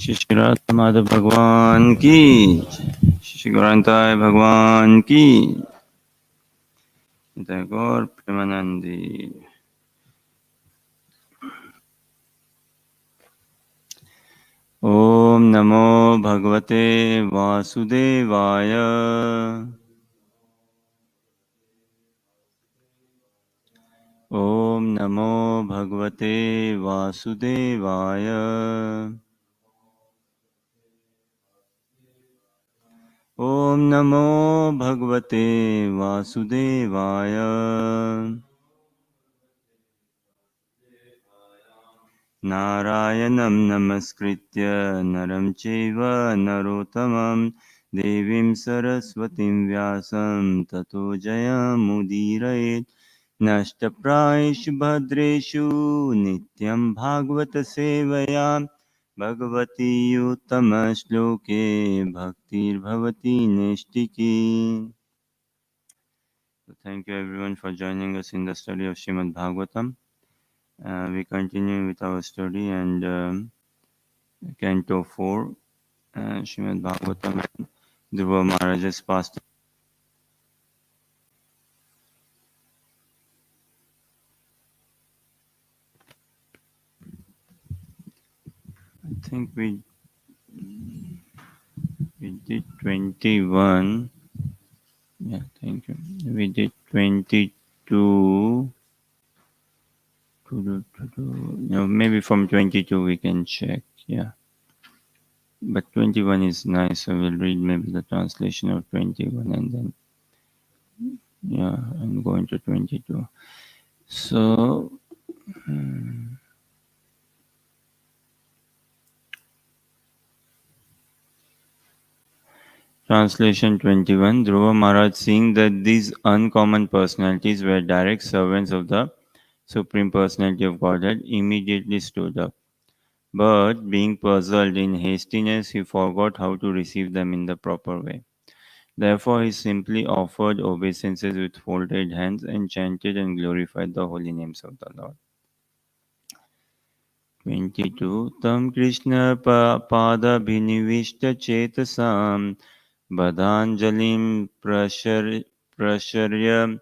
श्री राधा माधव भगवान की, श्री गौरांताय भगवान की जय। गौर प्रेमानंदी। ओम नमो भगवते वासुदेवाय। ओम नमो भगवते वासुदेवाय। ओम नमो भगवते वासुदेवाय। नारायणं नमस्कृत्य नरं चैव नरोत्तमं देवीं सरस्वतीं व्यासं ततो जयमुदीरयेत्। नष्टप्रायेषु भद्रेषु नित्यं भागवतसेवया Bhagwati उत्तमश्लोके भक्तिर्भवति नैष्टिकी। So thank you everyone for joining us in the study of Srimad Bhagavatam. We continue with our study and Canto 4, Srimad Bhagavatam, Dhruva Maharaja's Pastime. I think we did 21. Yeah, thank you. We did 22. No, maybe from 22 we can check. Yeah. But 21 is nice, so we'll read maybe the translation of 21 and then, yeah, I'm going to 22. So, Translation 21. Dhruva Maharaj, seeing that these uncommon personalities were direct servants of the Supreme Personality of Godhead, immediately stood up. But being puzzled in hastiness, he forgot how to receive them in the proper way. Therefore, he simply offered obeisances with folded hands and chanted and glorified the holy names of the Lord. 22. Tam Krishna pada bhinivishta chetasam Badhanjalim prasharya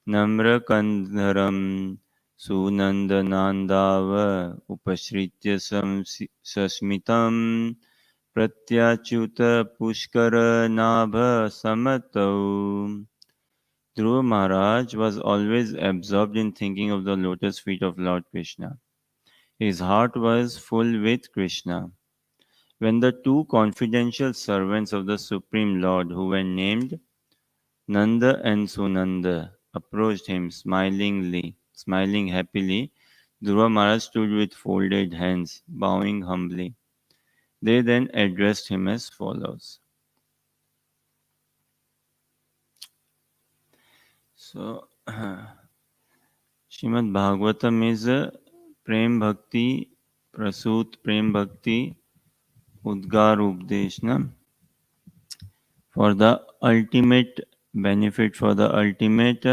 namrakandharam Sunandanandava upashritya sasmitam Pratyachuta pushkara nabha samatau. Dhruva Maharaj was always absorbed in thinking of the lotus feet of Lord Krishna. His heart was full with Krishna. When the two confidential servants of the Supreme Lord, who were named Nanda and Sunanda, approached him smiling happily, Dhruva Maharaj stood with folded hands, bowing humbly. They then addressed him as follows. So, Srimad Bhagavatam is a Prem Bhakti, Prasut Prem Bhakti, Udgar Updeshna, for the ultimate benefit, for the ultimate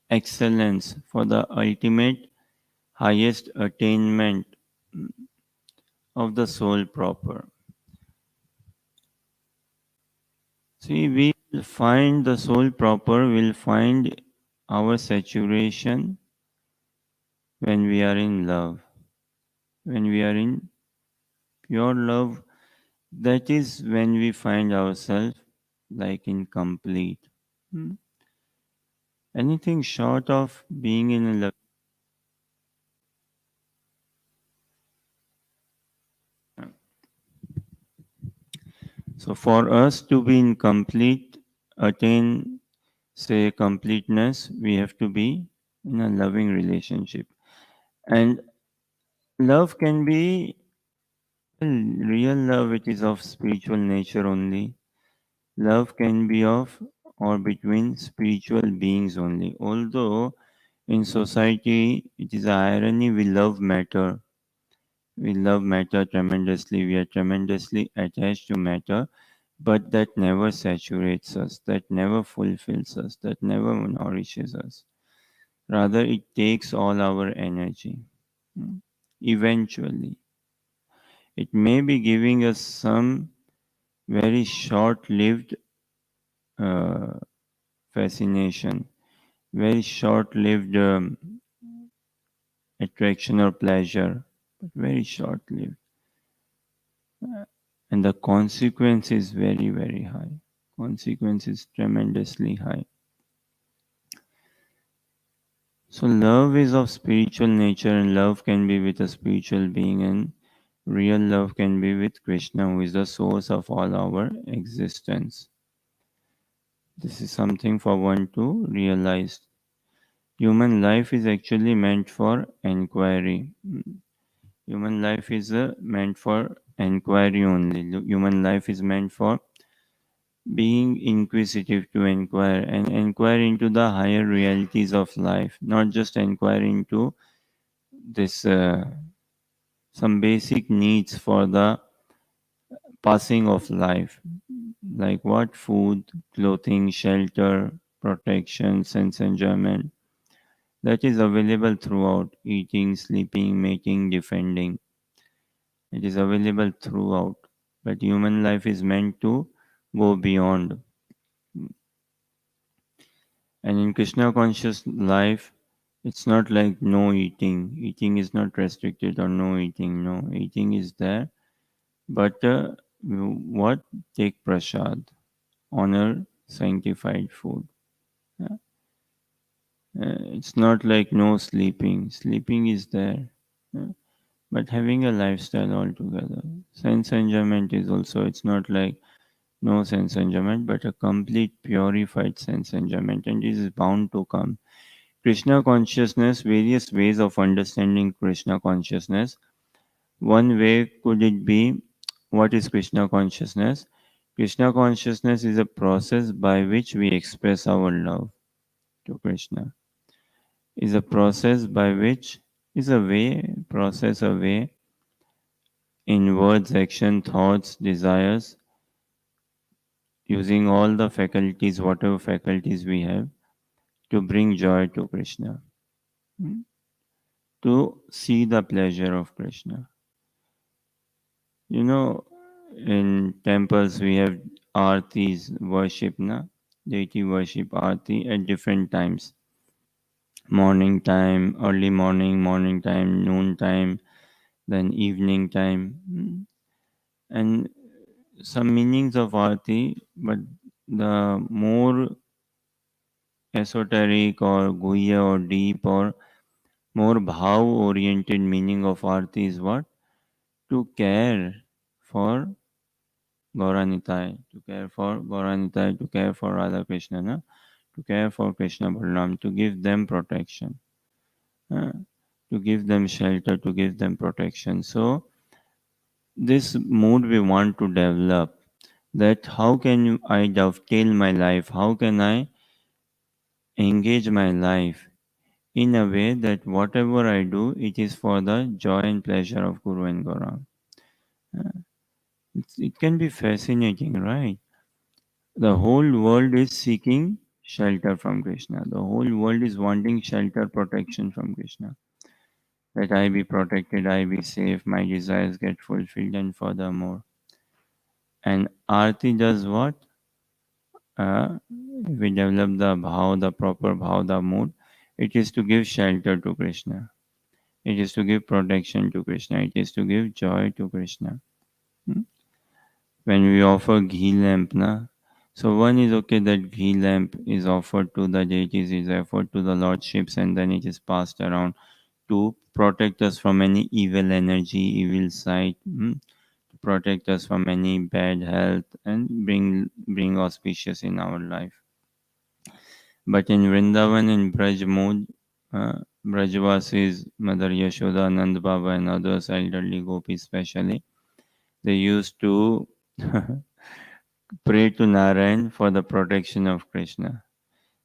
excellence, for the ultimate highest attainment of the soul proper. See, we will find the soul proper, will find our saturation when we are in love. When we are in pure love, that is when we find ourselves like incomplete. Anything short of being in a love. So for us to be in complete, attain, say, completeness, we have to be in a loving relationship. And love can be real love, it is of spiritual nature only. Love can be of or between spiritual beings only. Although in society, it is irony, we love matter. We love matter tremendously. We are tremendously attached to matter, but that never saturates us, that never fulfills us, that never nourishes us. Rather, it takes all our energy. eventually. It may be giving us some very short lived uh, fascination, very short lived attraction or pleasure, but very short lived. And the consequence is very, very high. Consequence is tremendously high. So, love is of spiritual nature, and love can be with a spiritual being, and real love can be with Krishna, who is the source of all our existence. This is something for one to realize. Human life is actually meant for inquiry. Human life is meant for inquiry only. Human life is meant for being inquisitive, to inquire and inquire into the higher realities of life, not just inquire into this some basic needs for the passing of life, like what food, clothing, shelter, protection, sense enjoyment, that is available throughout: eating, sleeping, making, defending. It is available throughout. But human life is meant to go beyond. And in Krishna conscious life, it's not like no eating. Eating is not restricted, or no eating. No, eating is there. But what? Take prasad, honor sanctified food. Uh, it's not like no sleeping. Sleeping is there. Uh, but having a lifestyle altogether. Sense enjoyment is also, it's not like no sense enjoyment, but a complete purified sense enjoyment, and this is bound to come. Krishna consciousness, various ways of understanding Krishna consciousness. One way could it be, what is Krishna consciousness? Krishna consciousness is a process by which we express our love to Krishna. Is a process by which, is a way, process, a way in words, action, thoughts, desires, using all the faculties, whatever faculties we have, to bring joy to Krishna, hmm, to see the pleasure of Krishna. You know, in temples we have artis, worship, na? Deity worship, arti at different times. Morning time, early morning, morning time, noon time, then evening time. And some meanings of arti, but the more esoteric or guhya or deep or more bhav oriented meaning of arti is what? To care for Gauranitai, to care for Gauranitai, to care for Radha Krishna, na? To care for Krishna Balaram, to give them protection, uh, to give them shelter, to give them protection. So, this mood we want to develop, that how can I dovetail my life? How can I engage my life in a way that whatever I do, it is for the joy and pleasure of Guru and Gaurang? Uh, it can be fascinating, right? The whole world is seeking shelter from Krishna. The whole world is wanting shelter, protection from Krishna. That I be protected, I be safe, my desires get fulfilled, and furthermore. And Arti does what? We develop the bhav, the proper bhav, the mood. It is to give shelter to Krishna. It is to give protection to Krishna. It is to give joy to Krishna. Hmm? When we offer ghee lamp, na, so one is okay that ghee lamp is offered to the deities, is offered to the lordships, and then it is passed around to protect us from any evil energy, evil sight, to protect us from any bad health, and bring auspicious in our life. But in Vrindavan, in Braj mood, Brajvasis, Mother Yashoda, Nand Baba, and others, elderly gopis especially, they used to pray to Narayan for the protection of Krishna.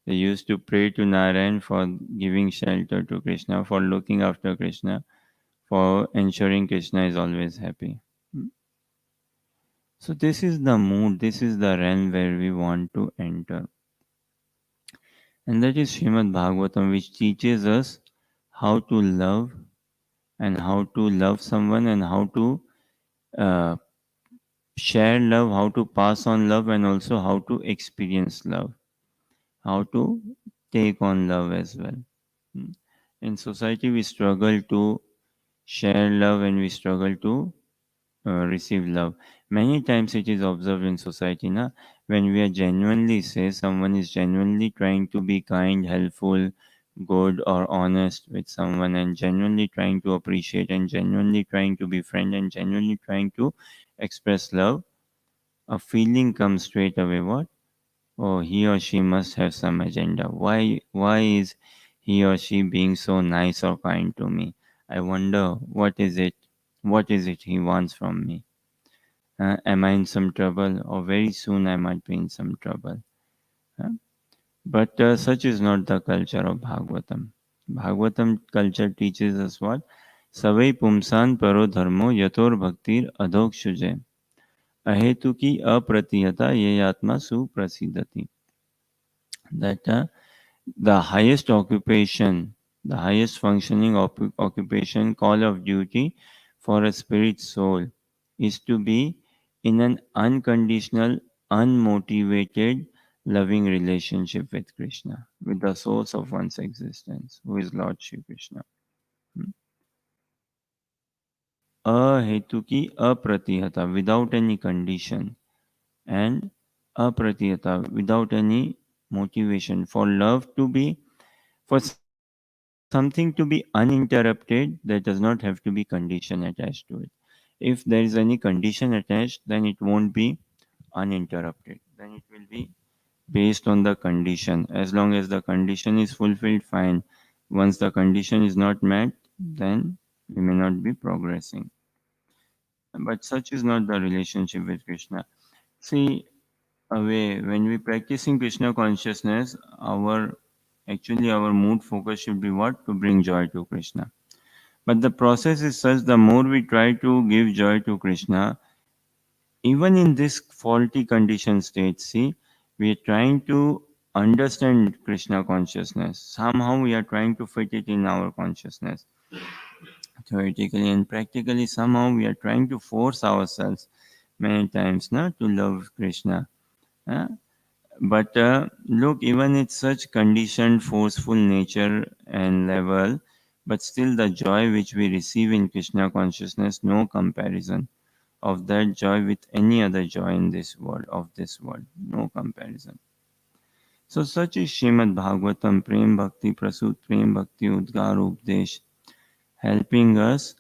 They used to pray to Narayan for giving shelter to Krishna, for looking after Krishna, for ensuring Krishna is always happy. So, this is the mood, this is the realm where we want to enter. And that is Srimad Bhagavatam, which teaches us how to love and how to love someone, and how to uh, share love, how to pass on love, and also how to experience love, how to take on love as well. Hmm. In society, we struggle to share love and we struggle to receive love. Many times it is observed in society, na, when we are genuinely, say, someone is genuinely trying to be kind, helpful, good, or honest with someone, and genuinely trying to appreciate, and genuinely trying to befriend, and genuinely trying to express love, a feeling comes straight away. What? Oh, he or she must have some agenda. Why is he or she being so nice or kind to me? I wonder what is it? What is it he wants from me? Am I in some trouble? Or very soon I might be in some trouble. Huh? But such is not the culture of Bhagavatam. Bhagavatam culture teaches us what? Savai pumsan paro dharmo yator bhaktir adhokshuje. अहेतु की अप्रतिहता ये आत्मा सुप्रसिद्धति. That the highest occupation, the highest functioning occupation, call of duty for a spirit soul is to be in an unconditional, unmotivated, loving relationship with Krishna, with the source of one's existence, who is Lord Shri Krishna. Ahetuki apratihata, without any condition, and apratihata, without any motivation. For love to be, for something to be uninterrupted, there does not have to be condition attached to it. If there is any condition attached, then it won't be uninterrupted. Then it will be based on the condition. As long as the condition is fulfilled, fine. Once the condition is not met, then we may not be progressing. But such is not the relationship with Krishna. See, when we practicing Krishna consciousness, our mood focus should be what? To bring joy to Krishna. But the process is such, the more we try to give joy to Krishna, even in this faulty condition state, see, we are trying to understand Krishna consciousness. Somehow we are trying to fit it in our consciousness. Theoretically and practically, somehow we are trying to force ourselves many times to love Krishna. Huh? But look, even it's such conditioned, forceful nature and level, but still the joy which we receive in Krishna consciousness, no comparison of that joy with any other joy in this world, of this world, no comparison. So such is Srimad Bhagavatam, Prem Bhakti Prasut, Prem Bhakti Udgar Updesh, helping us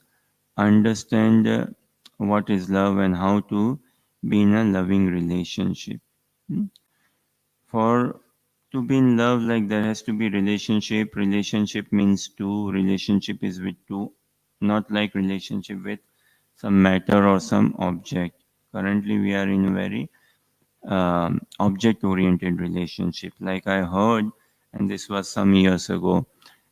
understand what is love and how to be in a loving relationship. Hmm? For to be in love, like there has to be relationship. Relationship means two. Relationship is with two, not like relationship with some matter or some object. Currently, we are in a very object oriented relationship. Like I heard, and this was some years ago,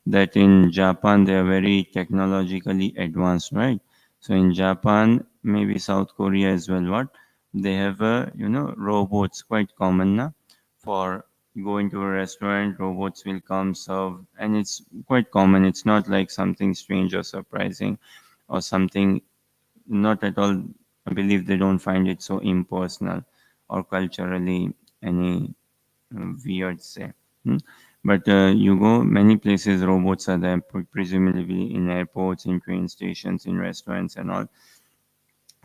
that in Japan they are very technologically advanced, right? So in Japan, maybe South Korea as well, what? They have robots, quite common na? For going to a restaurant, robots will come serve, and it's quite common. It's not like something strange or surprising or something, not at all. I believe they don't find it so impersonal or culturally any weird, say. Hmm? But you go many places, robots are there, presumably in airports, in train stations, in restaurants, and all.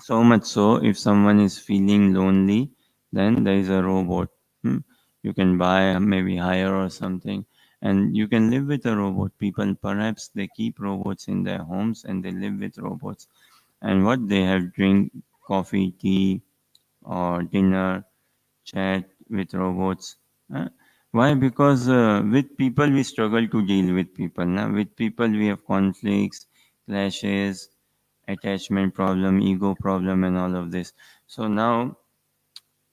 So much so, if someone is feeling lonely, then there is a robot. Hmm? You can buy, maybe hire or something, and you can live with a robot. People perhaps they keep robots in their homes and they live with robots. And what they have, drink coffee, tea, or dinner, chat with robots. Huh? Why? Because with people we struggle to deal with people. Now with people we have conflicts, clashes, attachment problem, ego problem, and all of this. So now,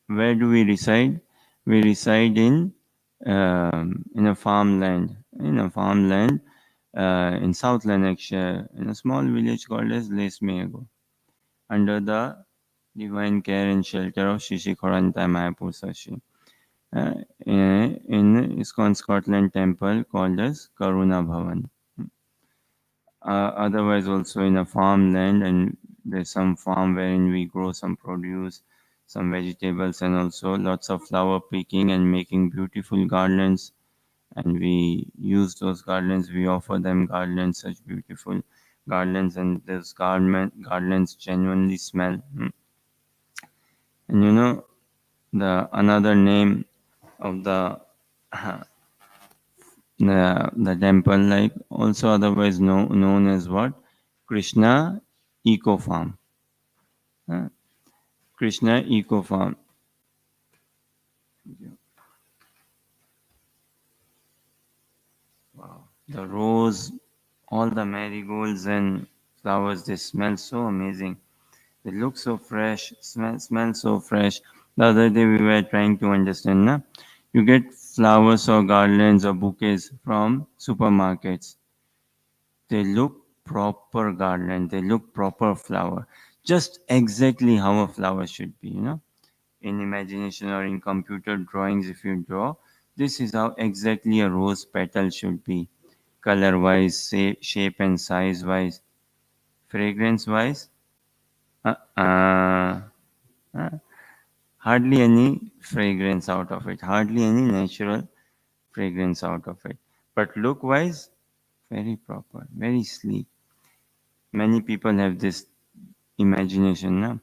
where do we reside? We reside in a farmland. In a farmland in South Lanarkshire, in a small village called as Lesmego, under the divine care and shelter of Shishikharanta Mayapur Sashi. In ISKCON Scotland temple called as Karuna Bhavan. Otherwise also in a farmland, and there's some farm wherein we grow some produce, some vegetables, and also lots of flower picking and making beautiful garlands, and we use those garlands, we offer them garlands, such beautiful garlands, and those garlands genuinely smell. And the another name of the temple, like also otherwise known as what? Krishna Eco Farm. uh, Krishna Eco Farm. Wow. The rose, all the marigolds and flowers, they smell so amazing. They look so fresh, smell so fresh. The other day we were trying to understand, na? You get flowers or garlands or bouquets from supermarkets. They look proper garland, they look proper flower. Just exactly how a flower should be. In imagination or in computer drawings, if you draw, this is how exactly a rose petal should be. Color wise, shape and size wise, fragrance wise. Uh, uh, Hardly any fragrance out of it, hardly any natural fragrance out of it. But look wise, very proper, very sleek. Many people have this imagination. Na?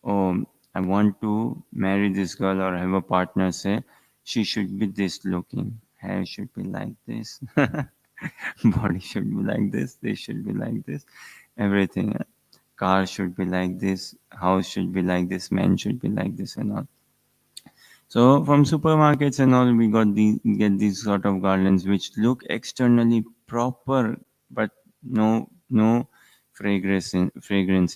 Oh, I want to marry this girl or have a partner, say, she should be this looking. Hair should be like this. Body should be like this. They should be like this. Everything. Car should be like this. House should be like this. Man should be like this and all. So from supermarkets and all, we get these sort of garlands which look externally proper, but no fragrance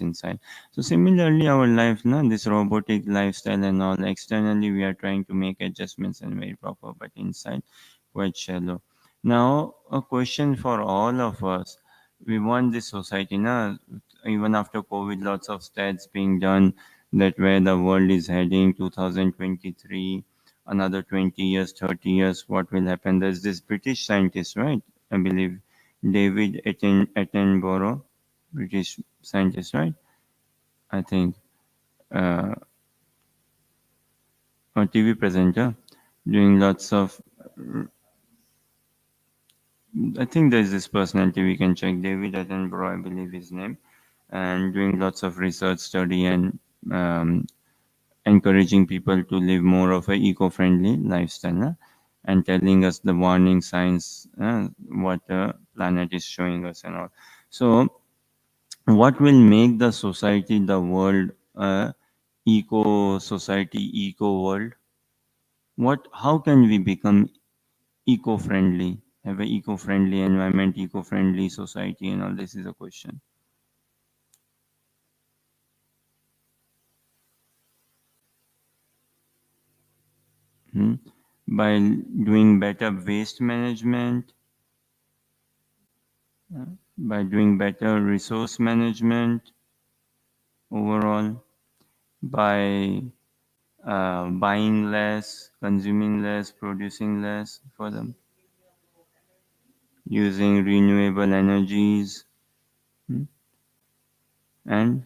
inside. So similarly, our life, no, this robotic lifestyle and all, externally we are trying to make adjustments and very proper, but inside quite shallow. Now a question for all of us: we want this society, na? Even after COVID, lots of stats being done that where the world is heading 2023, another 20 years, 30 years, what will happen? There's this British scientist, right? I believe David Attenborough, British scientist, right? I think uh, a TV presenter doing lots of. I think there's this personality we can check, David Attenborough, I believe his name, and doing lots of research study and um, encouraging people to live more of a eco-friendly lifestyle, and telling us the warning signs, what the planet is showing us and all. So what will make the society, the world, eco society, eco world? How can we become eco-friendly, have a eco-friendly environment, eco-friendly society, and all? This is a question. Hmm? By doing better waste management, by doing better resource management overall, by buying less, consuming less, producing less for them, using renewable energies, hmm? And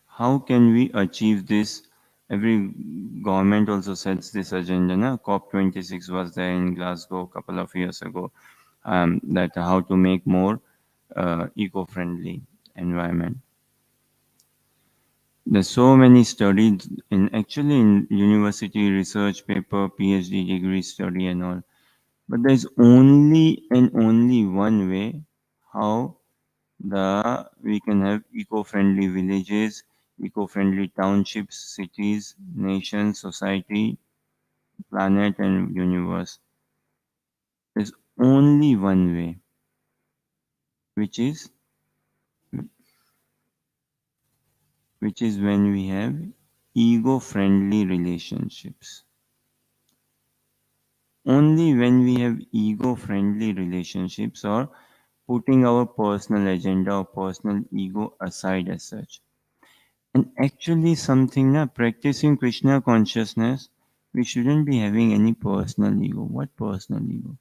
how can we achieve this? Every government also sets this agenda. Na? COP26 was there in Glasgow a couple of years ago. That how to make more eco-friendly environment. There's so many studies in university research paper, PhD degree study and all. But there's only and only one way how the we can have eco-friendly villages, eco-friendly townships, cities, nations, society, planet and universe. There's only one way, which is when we have ego-friendly relationships. Only when we have ego-friendly relationships, or putting our personal agenda or personal ego aside as such. And actually something, na, practicing Krishna consciousness, we shouldn't be having any personal ego. What personal ego?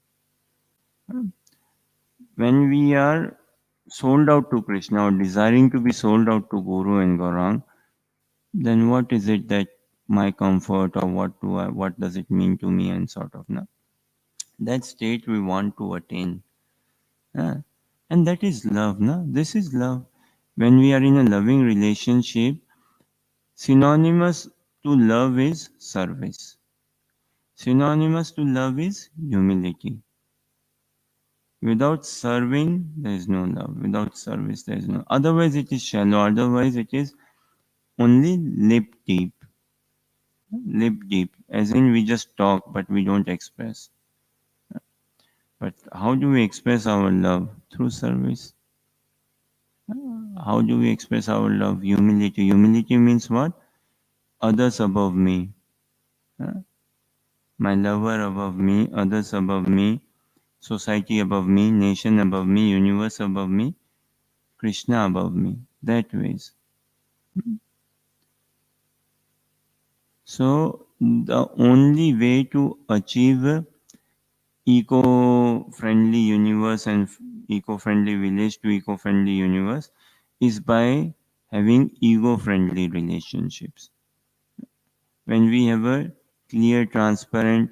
When we are sold out to Krishna or desiring to be sold out to Guru and Gaurang, then what is it that my comfort or what does it mean to me and sort of na? That state we want to attain. ah. And that is love, na? This is love. When we are in a loving relationship, synonymous to love is service. Synonymous to love is humility. Without serving, there is no love. Without service, there is no. Otherwise, it is shallow. Otherwise, it is only lip deep. Lip deep, as in we just talk, but we don't express. But how do we express our love? Through service. How do we express our love? Humility. Humility means what? Others above me. Huh? My lover above me, others above me, society above me, nation above me, universe above me, Krishna above me. That ways. So the only way to achieve eco-friendly universe and eco-friendly village to eco-friendly universe is by having ego-friendly relationships. When we have a clear, transparent,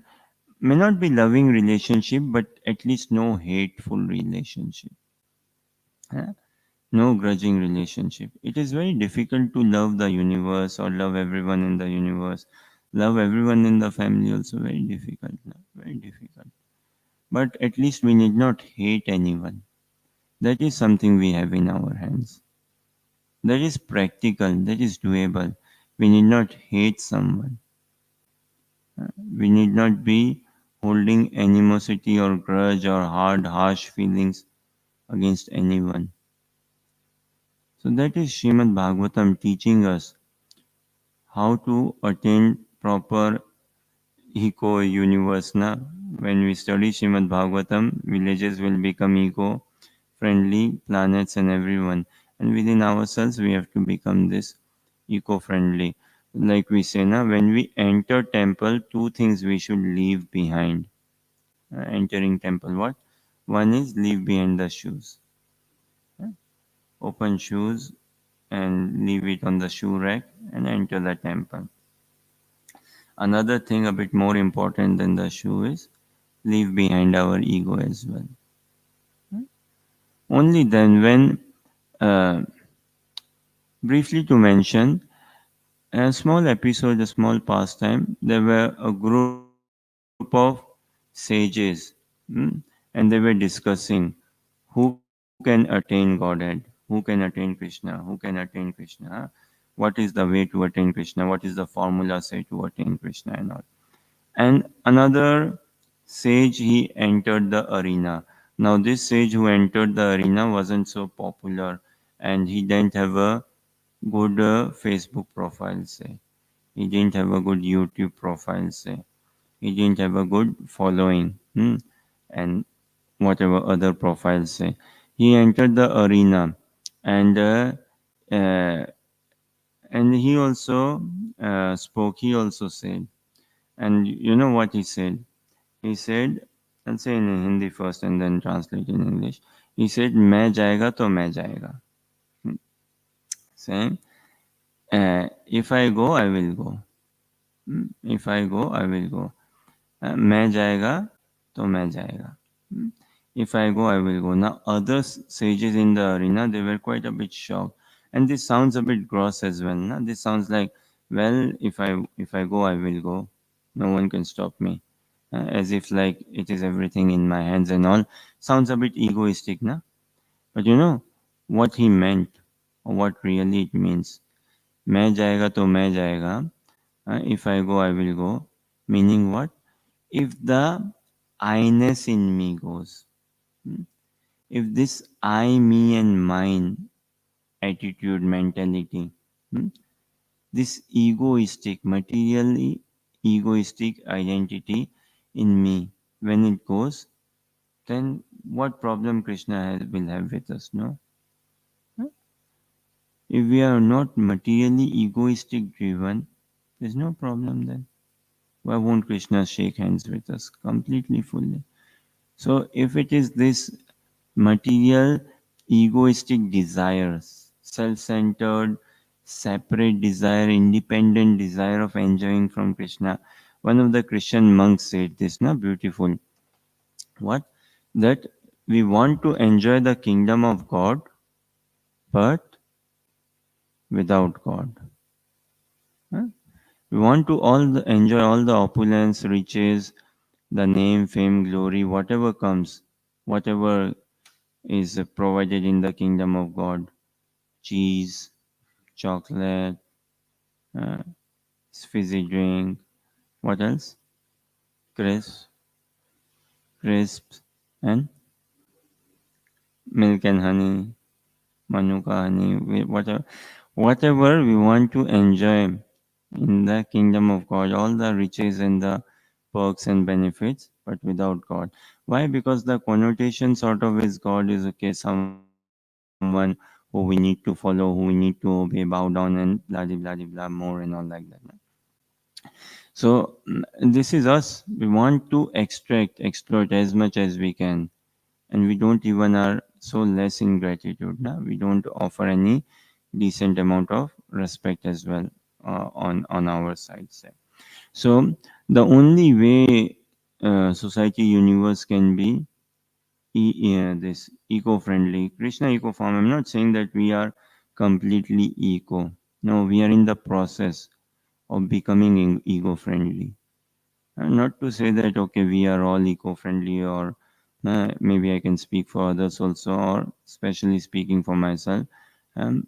may not be loving relationship, but at least no hateful relationship, huh? No grudging relationship. It is very difficult to love the universe or love everyone in the universe. Love everyone in the family also very difficult, very difficult. But at least we need not hate anyone. That is something we have in our hands. That is practical, that is doable. We need not hate someone. We need not be holding animosity or grudge or hard, harsh feelings against anyone. So that is Srimad Bhagavatam teaching us how to attain proper eco universe. Na? When we study Srimad Bhagavatam, villages will become eco friendly, planets and everyone. And within ourselves, we have to become this eco friendly. Like we say, na, when we enter temple, two things we should leave behind. Entering temple, what? One is leave behind the shoes. Open shoes and leave it on the shoe rack and enter the temple. Another thing a bit more important than the shoe is leave behind our ego as well. Only then, when uh, briefly to mention a small episode, a small pastime, there were a group of sages, and they were discussing who can attain Godhead, who can attain Krishna, who can attain Krishna, what is the way to attain Krishna, what is the formula say to attain Krishna and all. And another sage, he entered the arena. Now this sage who entered the arena wasn't so popular, and he didn't have a good Facebook profile say. He didn't have a good YouTube profile say. He didn't have a good following, and whatever other profiles say. He entered the arena, and uh, and he also spoke. He also said, and you know what he said? He said, I'll say in Hindi first and then translate in English. He said, "मैं जाएगा तो मैं जाएगा." Hmm. Saying, if I go, I will go. If I go, I will go. मैं जाएगा तो मैं जाएगा. Hmm. If I go, I will go. Now, other sages in the arena, they were quite a bit shocked, and this sounds a bit gross as well. Na? This sounds like, well, if I go, I will go. No one can stop me. As if like it is everything in my hands and all. Sounds a bit egoistic, na? But you know what he meant, or what really it means. मैं जाएगा तो मैं जाएगा. If I go, I will go. Meaning what? If the I-ness in me goes, hmm, if this I, me, and mine attitude, mentality, hmm, this egoistic, materially egoistic identity in me, when it goes, then what problem Krishna will have with us? No. If we are not materially egoistic driven, there's no problem then. Why won't Krishna shake hands with us completely, fully? So if it is this material, egoistic desires, self-centered, separate desire, independent desire of enjoying from Krishna. One of the Christian monks said this, na, beautiful. What? That we want to enjoy the kingdom of God, but without God. Huh? We want to enjoy all the opulence, riches, the name, fame, glory, whatever comes, whatever is provided in the kingdom of God, cheese, chocolate, uh, fizzy drink, what else? Crisps, crisps, and milk and honey, manuka honey, whatever we want to enjoy in the kingdom of God, all the riches and the perks and benefits, but without God. Why? Because the connotation sort of is God is okay, someone who we need to follow, who we need to obey, bow down, and blah blah blah blah more and all like that. So this is us. We want to exploit as much as we can, and we don't even are so less in gratitude. Na? We don't offer any decent amount of respect as well on our side. So the only way society universe can be this eco-friendly Krishna eco farm. I'm not saying that we are completely eco. No, we are in the process of becoming eco-friendly. Not to say that okay, we are all eco-friendly, or maybe I can speak for others also, or especially speaking for myself. Um,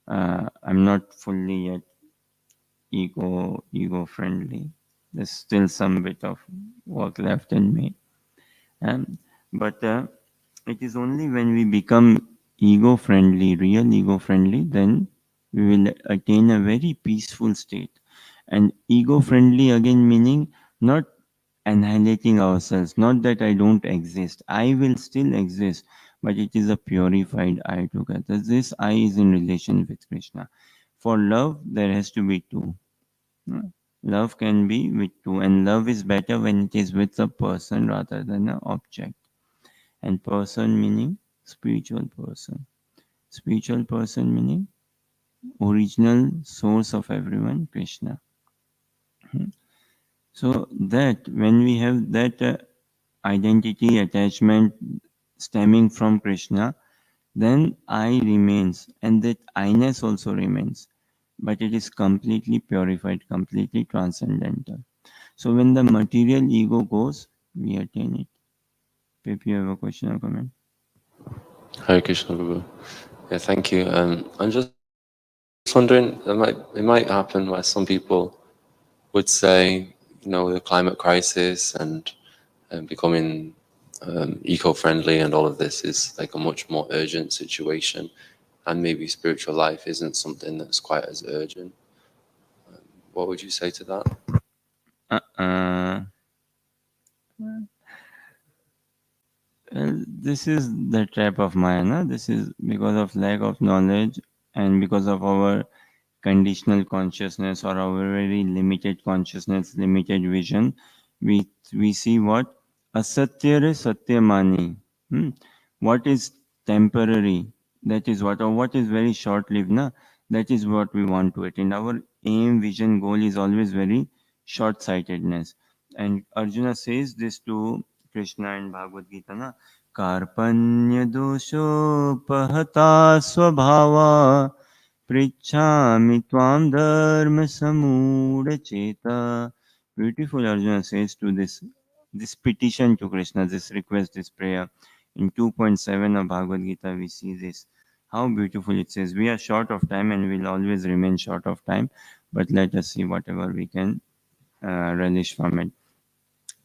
I'm not fully yet ego-friendly. There's still some bit of work left in me. Um, but it is only when we become ego-friendly, real ego-friendly, then we will attain a very peaceful state. And ego-friendly again meaning not annihilating ourselves, not that I don't exist. I will still exist, but it is a purified I together. This I is in relation with Krishna. For love, there has to be two. Hmm. Love can be with two, and love is better when it is with a person rather than an object. And person meaning spiritual person. Spiritual person meaning original source of everyone, Krishna. Hmm. So that when we have that identity attachment stemming from Krishna, then I remains, and that I-ness also remains, but it is completely purified, completely transcendental. So when the material ego goes, we attain it. If you have a question or comment. Hare Krishna, Prabhu. Yeah, thank you. I'm just wondering, it might happen where some people would say, the climate crisis and becoming eco-friendly and all of this is like a much more urgent situation, and maybe spiritual life isn't something that's quite as urgent. What would you say to that? Uh-uh. Well, this is the trap of Maya. Na? This is because of lack of knowledge and because of our conditional consciousness or our very limited consciousness, limited vision. We see what asatya re satyamani. Hmm? What is temporary? That is what, or what is very short lived. Na? That is what we want to attain. Our aim, vision, goal is always very short sightedness. And Arjuna says this to Krishna in Bhagavad Gita. Na? कार्पण्यदोषोपहता स्वभावा पृच्छामि त्वां धर्मसमूढचेता. Beautiful Arjuna says to this petition to Krishna, this request, this prayer. In 2.7 of Bhagavad Gita, we see this. How beautiful it says. We are short of time and will always remain short of time, but let us see whatever we can relish from it.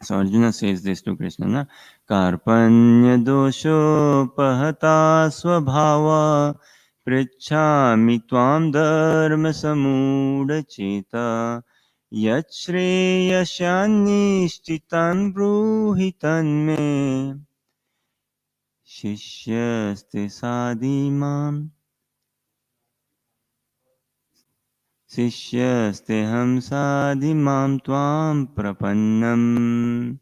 So Arjuna says this to Krishna, na? Karpanya dosho pahata swabhava pritchami tvam dharma samudha cheta yachreyashanishchitan bruhitan me shishyaste sadimam शिष्यस्तेऽहं साधिमां त्वां प्रपन्नम्.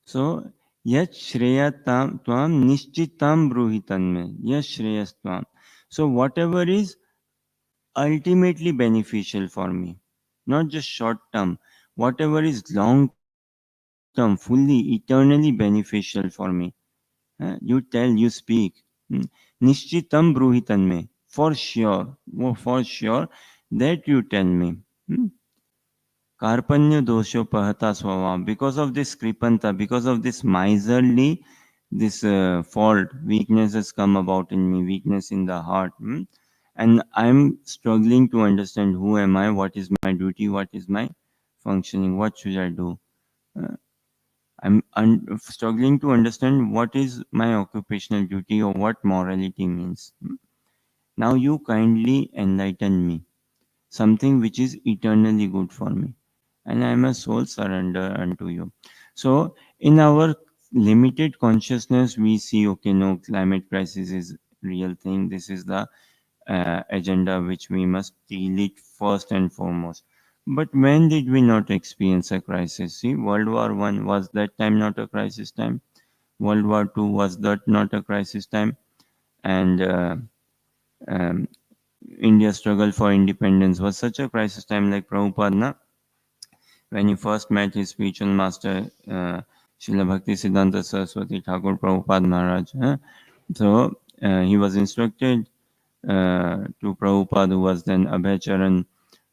So Yat shreyatam tvam nishchitam bruhitanme. Yat shreyastvam. So whatever is ultimately beneficial for me, not just short term, whatever is long term, fully, eternally beneficial for me. You tell, you speak. Hmm. Nishchitam bruhitanme. For sure, for sure, that you tell me. Hmm. Karpanya doshopahata swava. Because of this kripanta, because of this miserly, this fault, weakness has come about in me, weakness in the heart. And I'm struggling to understand who am I, what is my duty, what is my functioning, what should I do. Uh, I'm struggling to understand what is my occupational duty or what morality means. Now you kindly enlighten me something which is eternally good for me, and I am a soul surrender unto you. So in our limited consciousness we see, okay, no, climate crisis is real thing, this is the agenda which we must deal it first and foremost. But when did we not experience a crisis? See, World War One, was that time not a crisis time? World War Two, was that not a crisis time? And um, India's struggle for independence was such a crisis time, like Prabhupada, na, when he first met his spiritual master, Srila Bhakti Siddhanta Saraswati Thakur Prabhupada Maharaj. So he was instructed to Prabhupada, who was then Abhay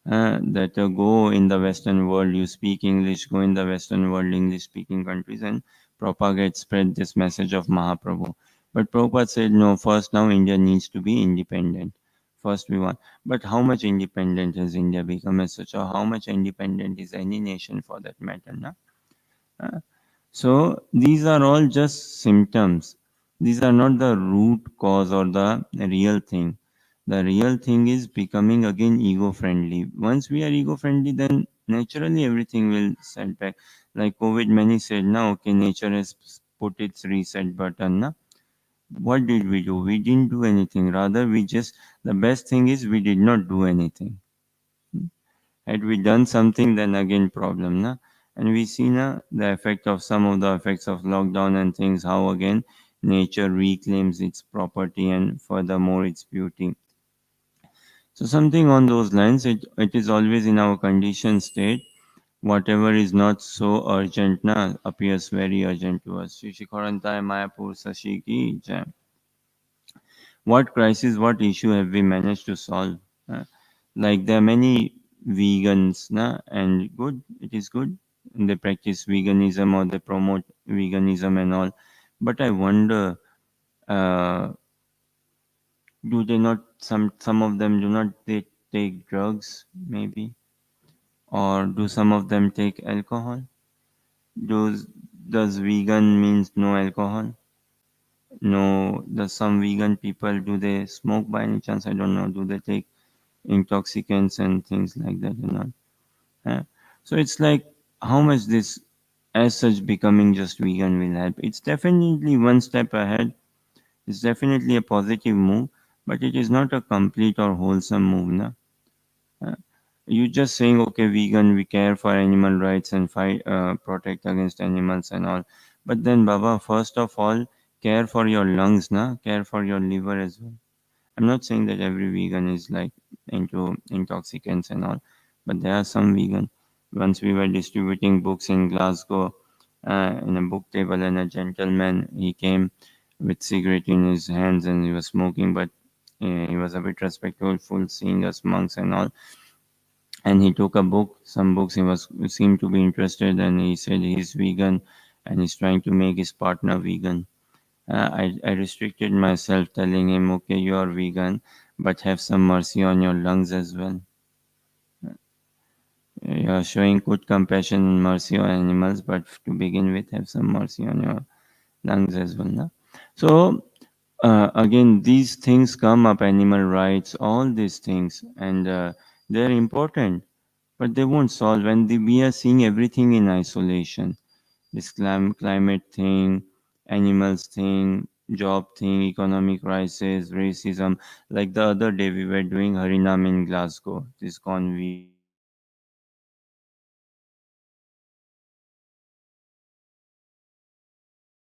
that go in the Western world, you speak English, go in the Western world, English speaking countries, and propagate, spread this message of Mahaprabhu. But Prabhupada said, no, first now India needs to be independent. First we want. But how much independent has India become as such, or how much independent is any nation for that matter? Na? Uh, so these are all just symptoms. These are not the root cause or the real thing. The real thing is becoming again ego friendly. Once we are ego friendly, then naturally everything will set back. Like COVID, many said, now okay, nature has put its reset button. Na? What did we do? We didn't do anything. Rather, we just, the best thing is we did not do anything. Had we done something, then again problem, na? And we see na the effect of some of the effects of lockdown and things, how again nature reclaims its property and furthermore its beauty. So something on those lines, it is always in our conditioned state. Whatever is not so urgent na appears very urgent to us. Shri Shikharantai Mayapur Sashi ki jai. What crisis, what issue have we managed to solve? Uh, like there are many vegans, na, and good, it is good. They practice veganism or they promote veganism and all. But I wonder, uh, do they not? Some of them do not they take drugs, maybe, or do some of them take alcohol? Does does vegan means no alcohol? No, does some vegan people do they smoke by any chance? I don't know. Do they take intoxicants and things like that and all. So it's like how much this as such becoming just vegan will help. It's definitely one step ahead. It's definitely a positive move, but it is not a complete or wholesome move. Na? Uh, you just saying okay, vegan, we care for animal rights and fight, protect against animals and all. But then, Baba, first of all, care for your lungs, na? Care for your liver as well. I'm not saying that every vegan is like into intoxicants and all, but there are some vegan. Once we were distributing books in Glasgow, in a book table, and a gentleman he came with cigarette in his hands and he was smoking, but he was a bit respectful, seeing us monks and all. And he took a book, some books he seemed to be interested, and he said he's vegan and he's trying to make his partner vegan. I restricted myself, telling him, okay, you are vegan, but have some mercy on your lungs as well. You are showing good compassion and mercy on animals, but to begin with, have some mercy on your lungs as well. Na? So, again, these things come up, animal rights, all these things, and they're important, but they won't solve when we are seeing everything in isolation. This climate thing, animals thing, job thing, economic crisis, racism. Like the other day, we were doing Harinam in Glasgow, this gone week, and we were talking about the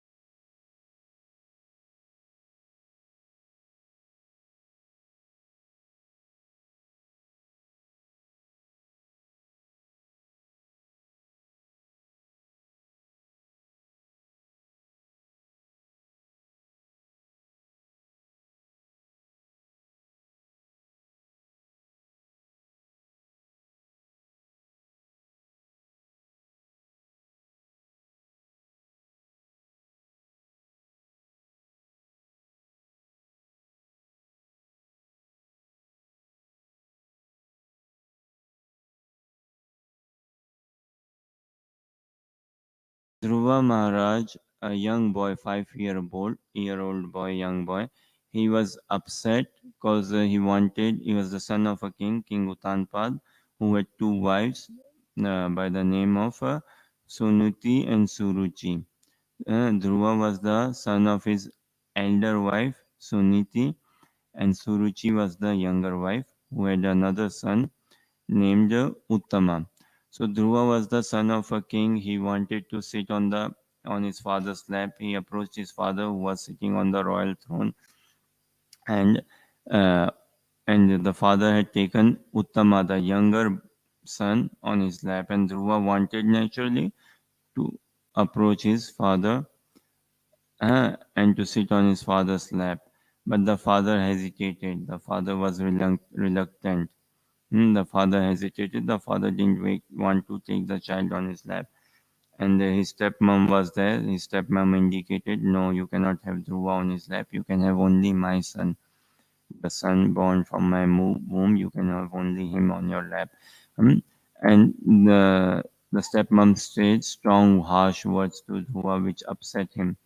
Dhruva Maharaj, a young boy, 5-year-old boy, young boy, he was upset because he was the son of a king, King Utanpad, who had two wives by the name of Sunuti and Suruchi. Dhruva was the son of his elder wife, Suniti, and Suruchi was the younger wife, who had another son named Uttama. So Dhruva was the son of a king. He wanted to sit on his father's lap. He approached his father, who was sitting on the royal throne, and uh, and the father had taken Uttama, the younger son, on his lap, and Dhruva wanted naturally to approach his father and to sit on his father's lap. But the father hesitated. The father was reluctant. The father hesitated. The father didn't want to take the child on his lap. And his stepmom was there. His stepmom indicated, no, you cannot have Dhruva on his lap. You can have only my son, the son born from my womb. You can have only him on your lap. Hmm? And the stepmom said strong, harsh words to Dhruva, which upset him.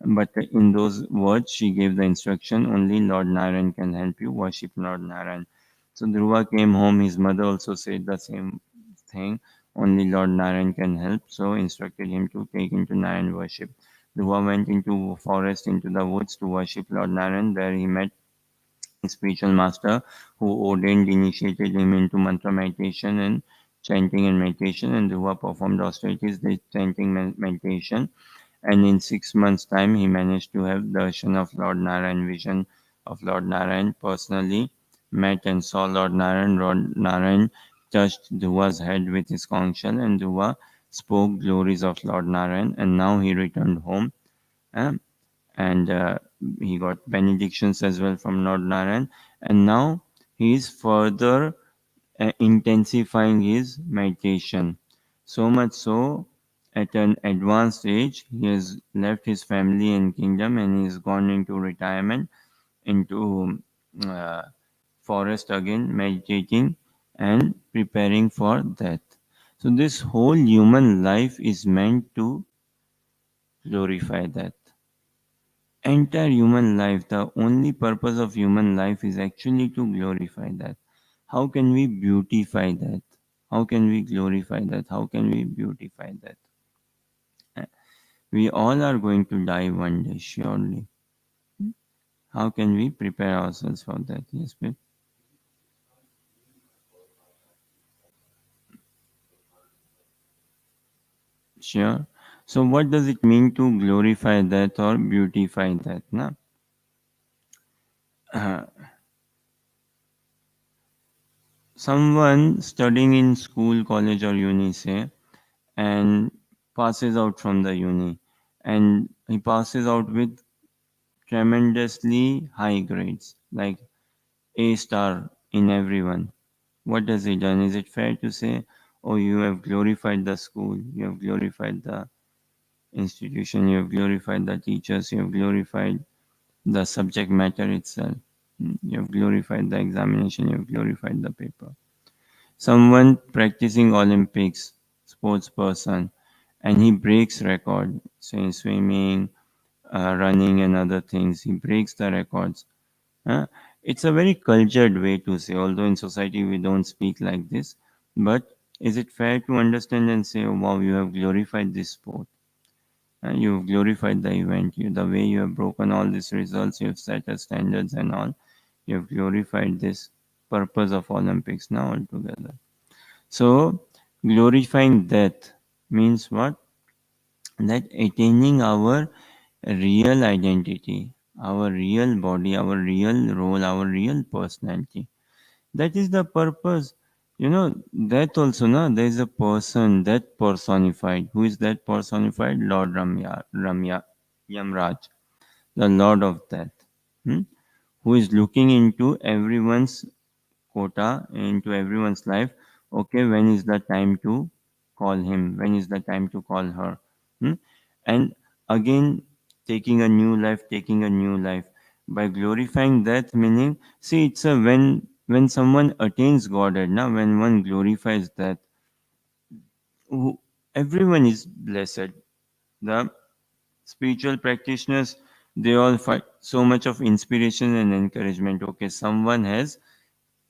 But in those words, she gave the instruction only Lord Narayan can help you, worship Lord Narayan. So Dhruva came home, his mother also said the same thing, only Lord Narayan can help, so instructed him to take into Narayan worship. Dhruva went into forest, into the woods to worship Lord Narayan. There he met his spiritual master who ordained, initiated him into mantra meditation and chanting and meditation, and Dhruva performed austerities, did chanting meditation, and in 6 months' time he managed to have darshan of Lord Narayan, vision of Lord Narayan, personally met and saw Lord Narayan. Lord Narayan touched Dhruva's head with his conch shell, and Dhruva spoke glories of Lord Narayan, and now he returned home. eh, and he got benedictions as well from Lord Narayan, and now he is further intensifying his meditation. So much so, at an advanced age, he has left his family and kingdom and he has gone into retirement, into uh, forest again, meditating and preparing for death. So, this whole human life is meant to glorify death. Entire human life, the only purpose of human life is actually to glorify that. How can we beautify that? How can we glorify that? How can we beautify that? We all are going to die one day, surely. How can we prepare ourselves for that? Yes, please. Sure. So, what does it mean to glorify that or beautify that? Na? Uh, Someone studying in school, college, or uni, say, and passes out from the uni, and he passes out with tremendously high grades, like A star in everyone. What does he done? Is it fair to say, oh, you have glorified the school, you have glorified the institution, you have glorified the teachers, you have glorified the subject matter itself, you have glorified the examination, you have glorified the paper. Someone practicing Olympics, sports person, and he breaks record, say in swimming, running, and other things. He breaks the records. Huh? It's a very cultured way to say, although in society we don't speak like this. But is it fair to understand and say, oh, wow, you have glorified this sport? You've glorified the event. The way you have broken all these results, you have set as standards and all. You have glorified this purpose of Olympics now altogether. So, glorifying death means what? That attaining our real identity, our real body, our real role, our real personality. That is the purpose. That also, no, there is a person that personified. Who is that personified? Lord Yamraj, the Lord of Death, hmm? Who is looking into everyone's quota, into everyone's life. Okay, when is the time to call him? When is the time to call her? Hmm? And again, taking a new life, taking a new life. By glorifying that meaning, see, it's a when someone attains Godhead, now when one glorifies that, who, everyone is blessed. The spiritual practitioners, they all find so much of inspiration and encouragement. Okay, someone has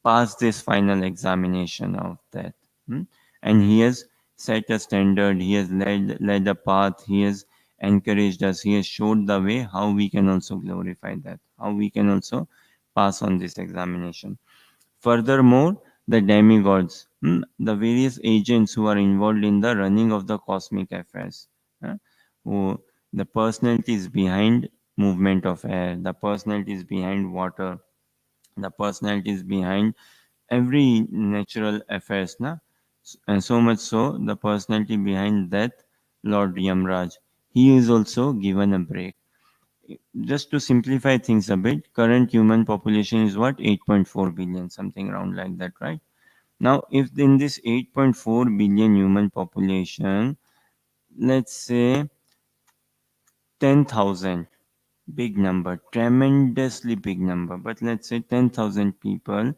passed this final examination of that. Hmm? And he has set a standard, he has led a path, he has encouraged us, he has showed the way how we can also glorify that, how we can also pass on this examination. Furthermore, the demigods, the various agents who are involved in the running of the cosmic affairs, huh, who the personalities behind movement of air, the personalities behind water, the personalities behind every natural affairs, na? And so much so, the personality behind that, Lord Yamraj, he is also given a break. Just to simplify things a bit, current human population is what, 8.4 billion, something around like that, right? Now, if in this 8.4 billion human population, let's say 10,000, big number, tremendously big number, but let's say 10,000 people,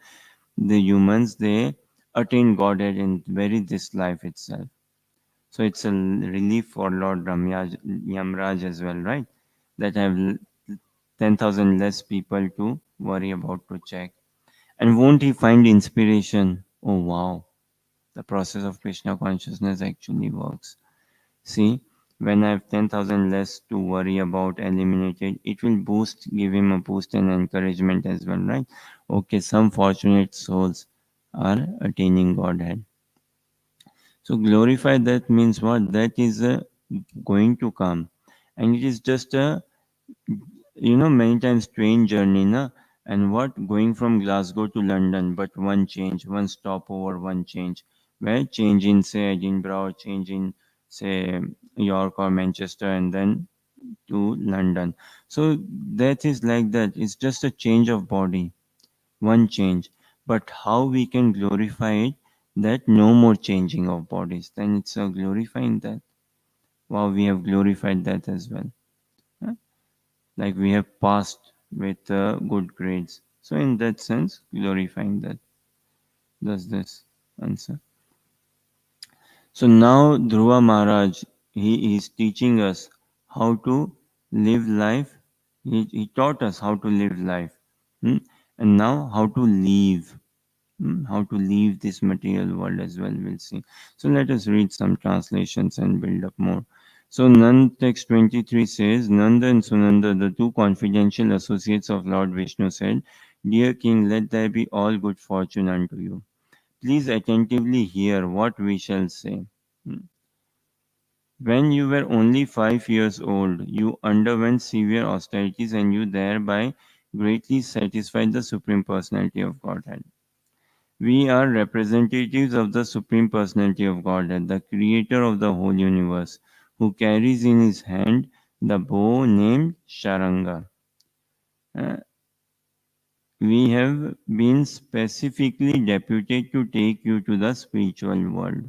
the humans, they attain Godhead in very this life itself. So it's a relief for Lord Yamraj as well, right? That have 10,000 less people to worry about to check. And won't he find inspiration? Oh wow, the process of Krishna consciousness actually works. See, when I have 10,000 less to worry about eliminated, it will boost, give him a boost and encouragement as well, right? Okay, some fortunate souls are attaining Godhead. So glorify that means what? That is going to come. And it is just a, many times train journey, na? And what? Going from Glasgow to London, but one change, one stopover, one change. Where change in, say, Edinburgh, change in, say, York or Manchester, and then to London. So that is like that. It's just a change of body, one change. But how we can glorify it, that no more changing of bodies, then it's a glorifying that. Wow, we have glorified that as well. Huh? Like we have passed with good grades. So in that sense, glorifying that. Does this answer? So now Dhruva Maharaj, he is teaching us how to live life. He taught us how to live life. Hmm? And now how to leave. How to leave this material world as well, we'll see. So let us read some translations and build up more. So Nand text 23 says, Nanda and Sunanda, the two confidential associates of Lord Vishnu, said, Dear King, let there be all good fortune unto you. Please attentively hear what we shall say. Hmm. When you were only 5 years old, you underwent severe austerities and you thereby greatly satisfied the Supreme Personality of Godhead. We are representatives of the Supreme Personality of Godhead, the Creator of the whole universe, who carries in his hand the bow named Sharanga. Uh, we have been specifically deputed to take you to the spiritual world.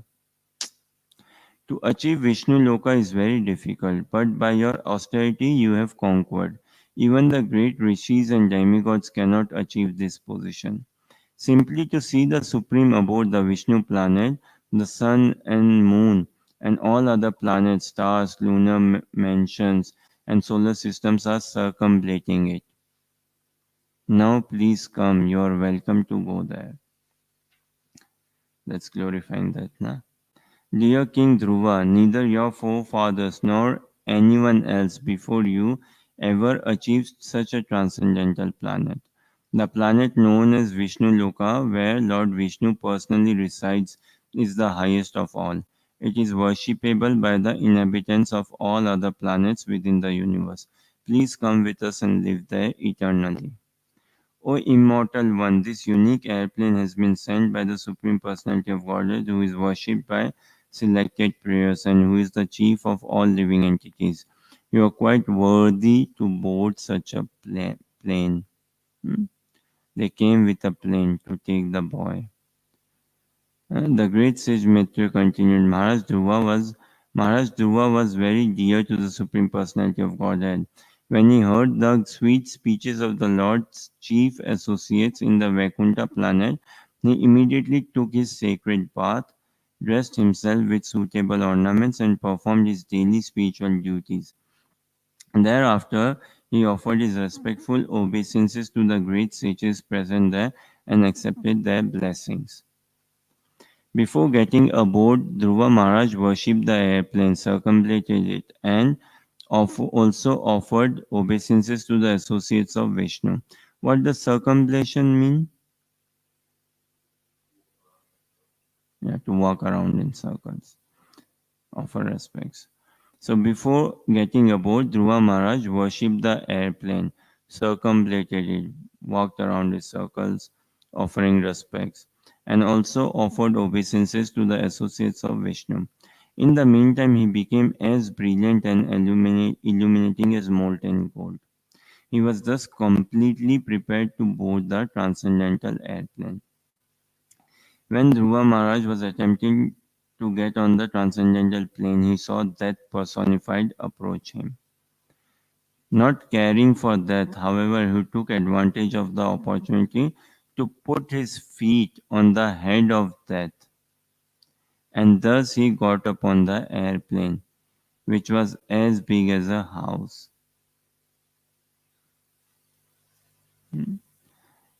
To achieve Vishnu Loka is very difficult, but by your austerity you have conquered. Even the great rishis and demigods cannot achieve this position. Simply to see the Supreme aboard the Vishnu planet, the sun and moon, and all other planets, stars, lunar mansions, and solar systems are circumambulating it. Now please come, you are welcome to go there. That's glorifying that, na? Dear King Dhruva, neither your forefathers nor anyone else before you ever achieved such a transcendental planet. The planet known as Vishnu Loka, where Lord Vishnu personally resides, is the highest of all. It is worshipable by the inhabitants of all other planets within the universe. Please come with us and live there eternally. O immortal one, this unique airplane has been sent by the Supreme Personality of Godhead, who is worshipped by selected prayers and who is the chief of all living entities. You are quite worthy to board such a plane. Hmm? They came with a plane to take the boy. The great sage Mitra continued, Maharaj Dhruva was very dear to the Supreme Personality of Godhead. When he heard the sweet speeches of the Lord's chief associates in the Vaikuntha planet, he immediately took his sacred path dressed himself with suitable ornaments, and performed his daily spiritual duties. Thereafter, he offered his respectful obeisances to the great sages present there and accepted their blessings. Before getting aboard, Dhruva Maharaj worshipped the airplane, circumambulated it, and also offered obeisances to the associates of Vishnu. What does circumambulation mean? You have to walk around in circles, offer respects. So before getting aboard, Dhruva Maharaj worshipped the airplane, circumambulated it, walked around in circles, offering respects, and also offered obeisances to the associates of Vishnu. In the meantime, he became as brilliant and illuminating as molten gold. He was thus completely prepared to board the transcendental airplane. When Dhruva Maharaj was attempting to get on the transcendental plane, he saw death personified approach him. Not caring for death, however, he took advantage of the opportunity to put his feet on the head of death, and thus he got upon the airplane, which was as big as a house.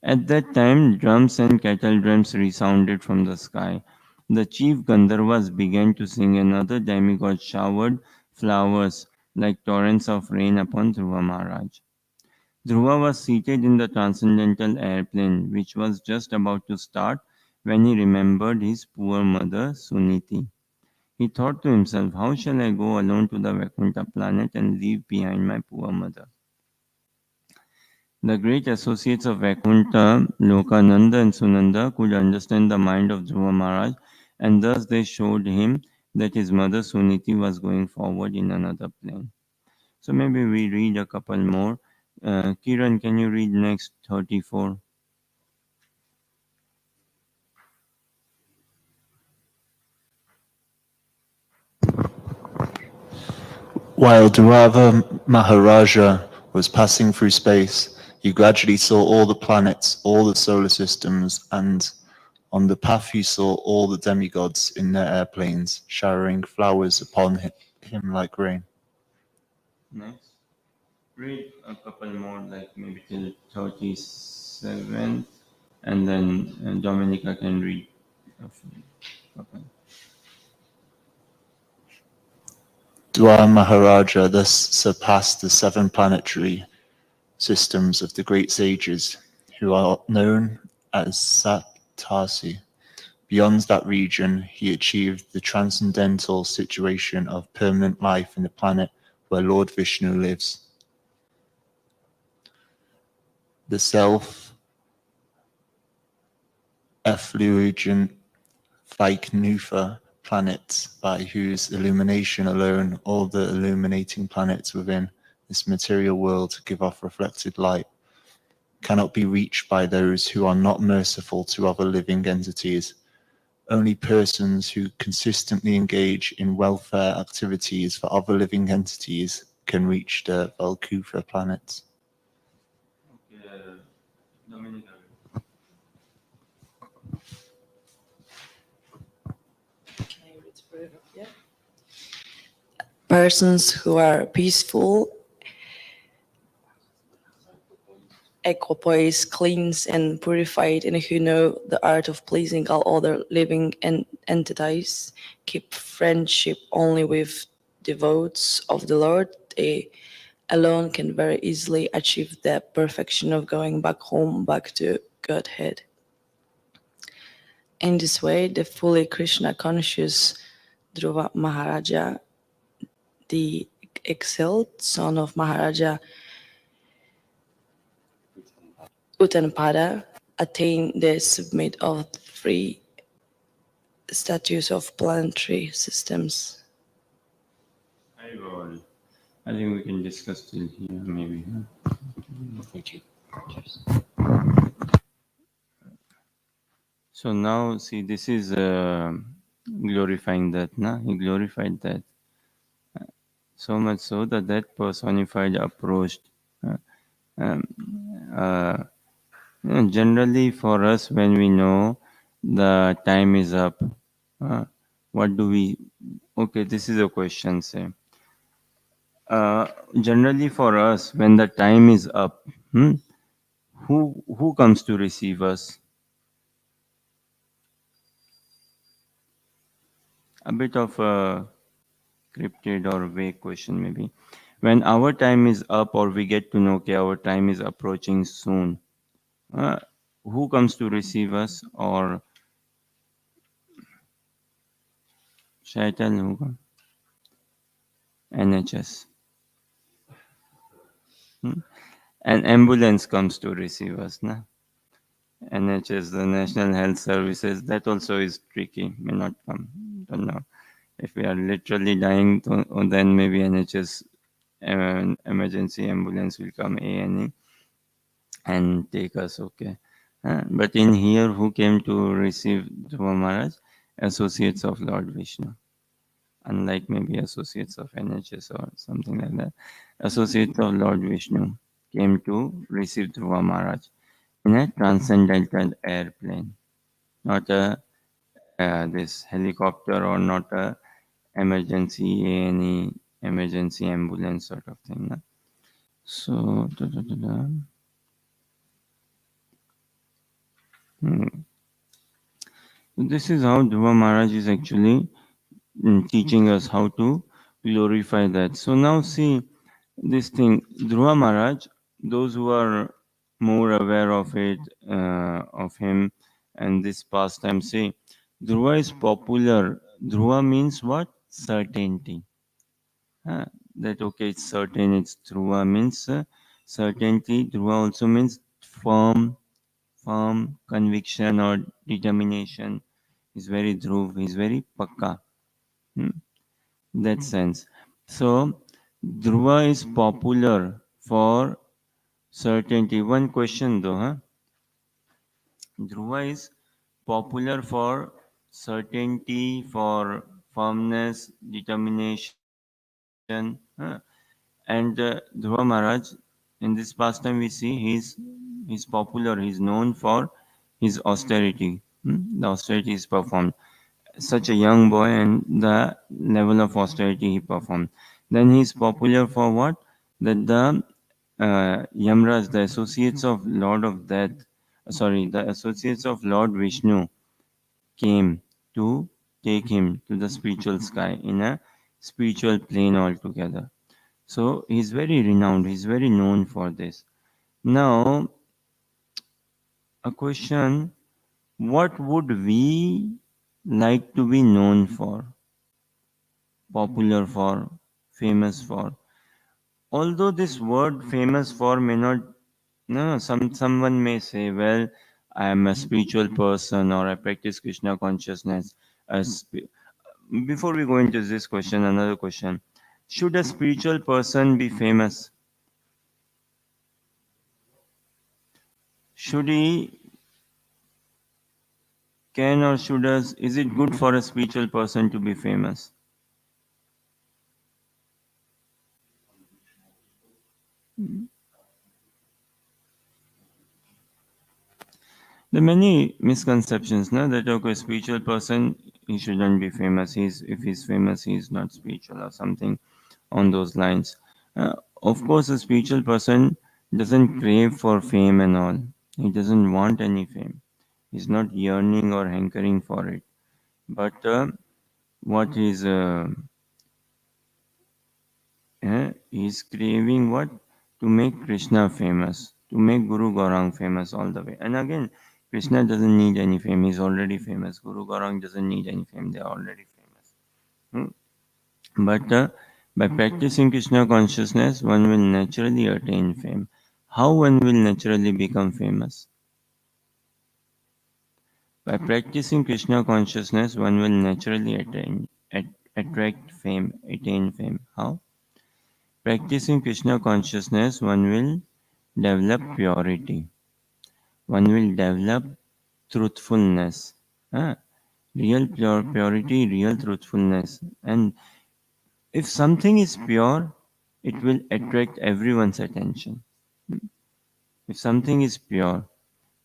At that time, drums and kettle drums resounded from the sky. The chief Gandharvas began to sing, and other demigods showered flowers like torrents of rain upon Dhruva Maharaj. Dhruva was seated in the transcendental airplane, which was just about to start, when he remembered his poor mother Suniti. He thought to himself, how shall I go alone to the Vaikuntha planet and leave behind my poor mother? The great associates of Vaikuntha, Lokananda and Sunanda, could understand the mind of Dhruva Maharaj, and thus they showed him that his mother Suniti was going forward in another plane. So maybe we read a couple more. Kiran, can you read next 34? While Dhruva Maharaja was passing through space, he gradually saw all the planets, all the solar systems, and on the path he saw all the demigods in their airplanes, showering flowers upon him like rain. Next. Read a couple more, like maybe till 37, and then Dominica can read a few couple. Dhruva Maharaja thus surpassed the seven planetary systems of the great sages, who are known as Saptasi. Beyond that region, he achieved the transcendental situation of permanent life in the planet where Lord Vishnu lives. The self-effulgent Vaikuntha planet, by whose illumination alone all the illuminating planets within this material world give off reflected light, cannot be reached by those who are not merciful to other living entities. Only persons who consistently engage in welfare activities for other living entities can reach the Vaikuntha planets. Okay, Dominica. Persons who are peaceful, equipoised, cleansed, and purified, and who know the art of pleasing all other living entities, keep friendship only with devotees of the Lord. They alone can very easily achieve the perfection of going back home, back to Godhead. In this way, the fully Krishna conscious Dhruva Maharaja, the exiled son of Maharaja Uttanpada, attained the summit of the three statues of planetary systems. I think we can discuss till here, maybe. Huh? Thank you. So now, see, this is glorifying that, na? He glorified that. So much so that that personified approached. Uh, um, uh, generally, for us, when we know the time is up, uh, What do we? Okay, this is a question. Say, uh, generally for us, when the time is up, who comes to receive us? A bit of a cryptid or vague question, maybe. When our time is up, or we get to know, okay, our time is approaching soon. Uh, who comes to receive us, or shall I tell who comes? NHS. Hmm? An ambulance comes to receive us, na? NHS, the National Health Services, that also is tricky, may not come. Don't know. If we are literally dying, then maybe NHS emergency ambulance will come, A&E, and take us, okay. But in here, who came to receive Dhruva Maharaj? Associates of Lord Vishnu. Unlike maybe associates of NHS or something like that. Associates of Lord Vishnu came to receive Dhruva Maharaj in a transcendental airplane, not a this helicopter or not a emergency A&E emergency ambulance sort of thing. Na? So, Hmm. This is how Dhruva Maharaj is actually teaching us how to glorify that. So now see this thing, Dhruva Maharaj, those who are more aware of it, of him and this pastime say, Dhruva is popular. Dhruva means what? Certainty. Uh, that okay, it's certain, it's Dhruva means certainty. Dhruva also means firm conviction or determination. He's very Dhruv, he's very pakka. Hmm? That sense. So, Dhruva is popular for certainty. One question though, huh? Dhruva is popular for certainty, for firmness, determination. And Dhruva Maharaj, in this pastime, we see he's popular. He's known for his austerity. The austerity is performed. Such a young boy and the level of austerity he performed. Then he is popular for what? That the Yamraj, the associates of Lord of Death, the associates of Lord Vishnu came to take him to the spiritual sky in a spiritual plane altogether. So he's very renowned, he's very known for this. Now, a question, what would we like to be known for? Popular for, famous for. Although this word famous for may not, no, someone may say, well, I am a spiritual person or I practice Krishna consciousness. Before we go into this question, another question. Should a spiritual person be famous? Should he can or should us, is it good for a spiritual person to be famous? There are many misconceptions, no? That okay, spiritual person he shouldn't be famous. If he's famous, he's not spiritual or something on those lines. Of course, a spiritual person doesn't crave for fame and all. He doesn't want any fame. He's not yearning or hankering for it. But what he's craving what? To make Krishna famous, to make Guru Gaurang famous all the way. And again, Krishna doesn't need any fame, he's already famous. Guru Gaurang doesn't need any fame, they are already famous. But by practicing Krishna consciousness, one will naturally attain fame. How one will naturally become famous? By practicing Krishna consciousness, one will naturally attract fame, attain fame. How? Practicing Krishna consciousness, one will develop purity. One will develop truthfulness. Huh? Real purity, real truthfulness. And if something is pure, it will attract everyone's attention. If something is pure,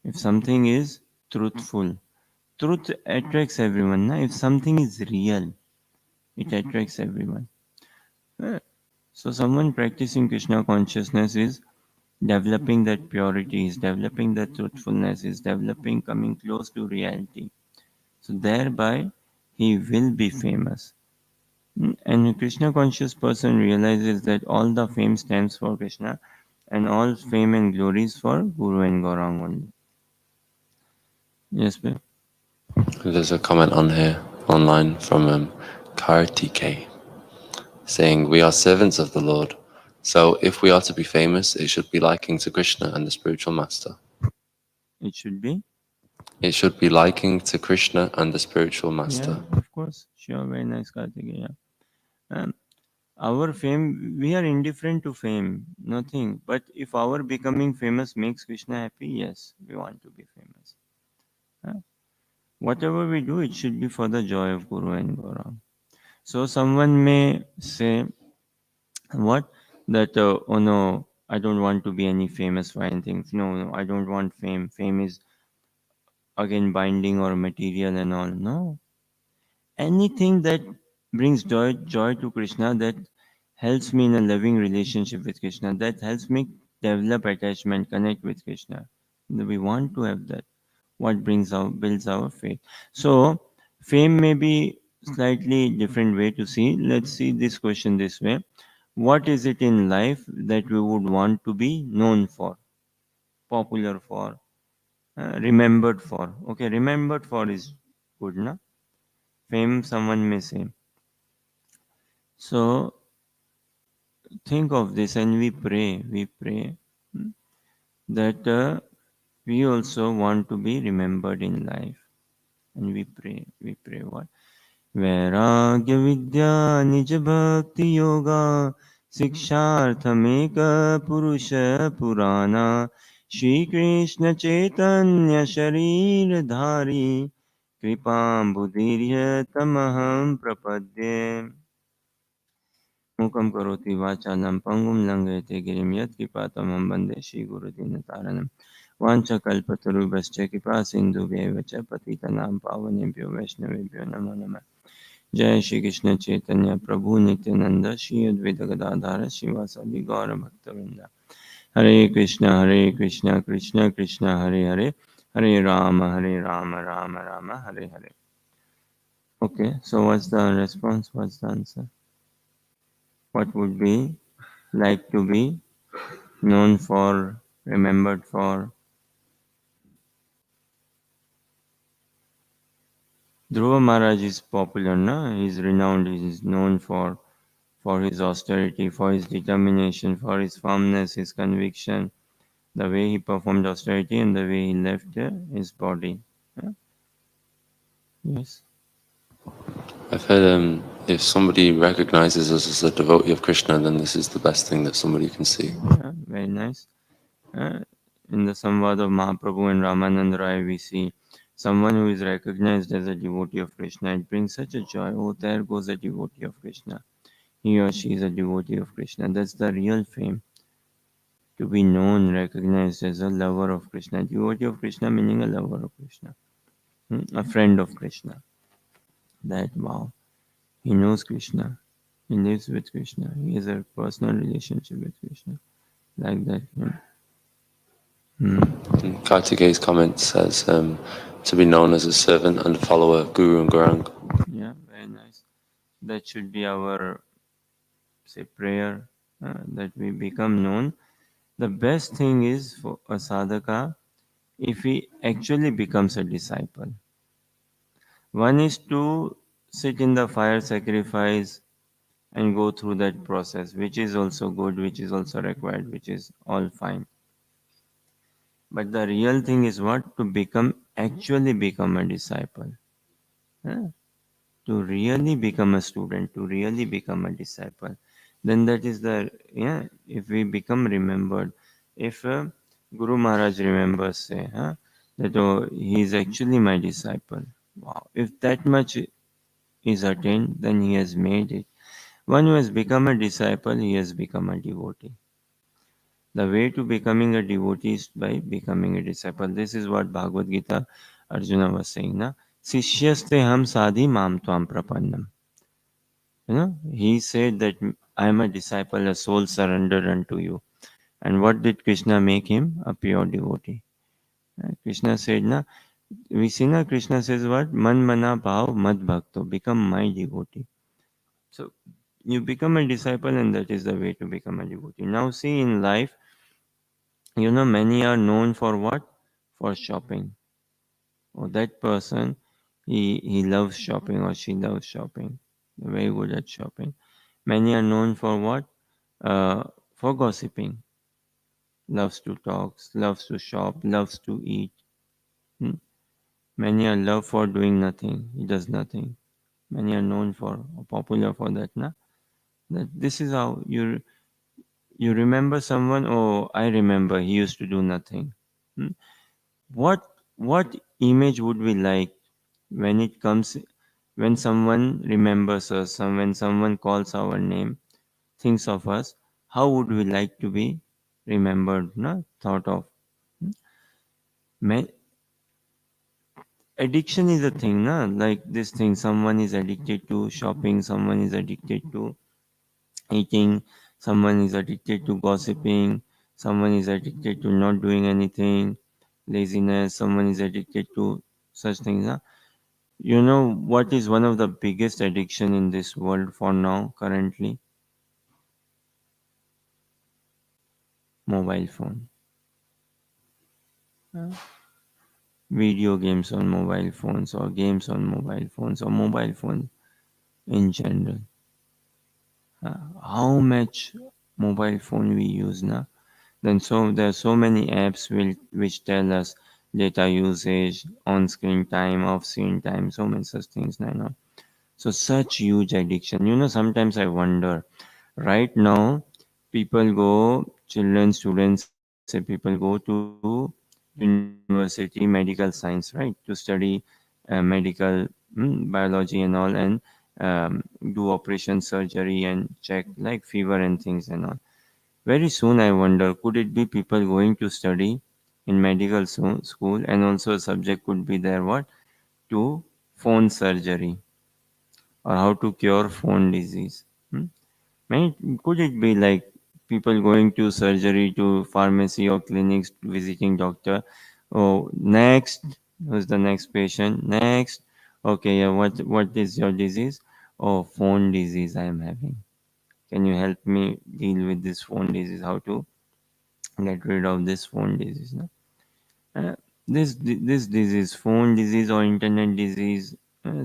if something is truthful, truth attracts everyone. Na? If something is real, it attracts everyone. Eh, So someone practicing Krishna consciousness is developing that purity, is developing that truthfulness, is developing coming close to reality. So thereby he will be famous. And a Krishna conscious person realizes that all the fame stands for Krishna and all fame and glory is for Guru and Gaurang only. Yes, ma'am. There's a comment on here online from Kartike saying, "We are servants of the Lord. So if we are to be famous, it should be liking to Krishna and the spiritual master. It should be. It should be liking to Krishna and the spiritual Yeah, master." of course. Sure, very nice, Kartikeya. Our fame, we are indifferent to fame, nothing. But if our becoming famous makes Krishna happy, yes, we want to be famous. Huh? Whatever we do, it should be for the joy of Guru and Gaurang. So someone may say, what? That, oh no, I don't want to be any famous for anything. No, no, I don't want fame. Fame is again binding or material and all. No. Anything that brings joy to Krishna, that helps me in a loving relationship with Krishna, that helps me develop attachment, connect with Krishna. We want to have that. What builds our faith. So fame may be slightly different way to see. Let's see this question this way. What is it in life that we would want to be known for, popular for, remembered for? Okay, remembered for is good, na? Fame, someone may say. So think of this and we pray that we also want to be remembered in life. And we pray what? वैराग्य विद्या निज भक्ति योगा शिक्षार्थमेक पुरुष पुराना श्री कृष्ण चैतन्य शरीर धारी कृपाम्बुदीर्य तमहं प्रपद्ये मूकं करोति वाचालं पङ्गुं लङ्घयते गिरिं यत्कृपातमहं वन्दे श्रीगुरुदीनतारणं वाञ्छकल्पतरुभ्यश्च कृपा सिन्धुभ्यैव च पतितनां पावनेभ्यो वैष्णवेभ्यो नमो नमः जय श्री कृष्ण चैतन्य प्रभु नित्यानंद श्री अद्वैत गदाधर शिवासादि गौर भक्तवृंद हरे Krishna Krishna Krishna Hare Hare Hare Ram Ram Ram Hare Hare. Okay, so what's the response? What's the answer? What would be like to be known for, remembered for? Dhruva Maharaj is popular, no? He's renowned, he's known for his austerity, for his determination, for his firmness, his conviction, the way he performed austerity and the way he left his body. Yeah? Yes. I've heard if somebody recognizes us as a devotee of Krishna, then this is the best thing that somebody can see. Yeah, very nice. In the Samvad of Mahaprabhu and Ramanand Rai, we see someone who is recognized as a devotee of Krishna. It brings such a joy. Oh, there goes a devotee of Krishna. He or she is a devotee of Krishna. That's the real fame. To be known, recognized as a lover of Krishna. Devotee of Krishna meaning a lover of Krishna. A friend of Krishna. That, wow. He knows Krishna. He lives with Krishna. He has a personal relationship with Krishna. Like that. Yeah. Kartikeya's comment says to be known as a servant and a follower of Guru and Gaurang. Yeah, very nice. That should be our, say, prayer, that we become known. The best thing is for a sadhaka if he actually becomes a disciple. One is to sit in the fire sacrifice and go through that process, which is also good, which is also required, which is all fine. But the real thing is what? To become, actually become a disciple. Huh? To really become a student, to really become a disciple. Then that is the, yeah, if we become remembered, if Guru Maharaj remembers, say, huh, that oh, he is actually my disciple. Wow. If that much is attained, then he has made it. One who has become a disciple, he has become a devotee. The way to becoming a devotee is by becoming a disciple. This is what Bhagavad Gita Arjuna was saying. Na? Sishyasте ham sadhi mam tvam prapannam. He said that I am a disciple, a soul surrendered unto you. And what did Krishna make him? A pure devotee. Krishna said, na, we see na, Krishna says what? Man mana bhav mad bhakto, become my devotee. So you become a disciple, and that is the way to become a devotee. Now see, in life, many are known for what? For shopping. Oh, that person, he loves shopping or she loves shopping. They're very good at shopping. Many are known for what? For gossiping. Loves to talk, loves to shop, loves to eat. Hmm? Many are loved for doing nothing. He does nothing. Many are known for, or popular for that. Na? That this is how you remember someone. Oh, I remember he used to do nothing. Hmm? What what image would we like when it comes when someone remembers us, when someone calls our name, thinks of us? How would we like to be remembered? Na? Thought of. Hmm? Ma- Addiction is a thing, na? Like this thing, someone is addicted to shopping, someone is addicted to eating, someone is addicted to gossiping, someone is addicted to not doing anything, laziness, someone is addicted to such things. Na? You know what is one of the biggest addiction in this world for now, currently? Mobile phone. Video games on mobile phones, or games on mobile phones, or mobile phones in general. How much mobile phone we use now? Then so there are so many apps which tell us data usage, on screen time, off screen time, so many such things now. So such huge addiction. Sometimes I wonder. Right now, children, students, say people go to university, medical science, right, to study medical biology and all, and do operation surgery and check like fever and things and all. Very soon, I wonder, could it be people going to study in medical school, and also a subject could be there, what, to phone surgery, or how to cure phone disease? Hmm? Could it be like people going to surgery, to pharmacy or clinics, visiting doctor? Oh, next, who's the next patient? Next, okay, yeah, what is your disease? Oh, phone disease I am having. Can you help me deal with this phone disease? How to get rid of this phone disease? No? This disease, phone disease or internet disease,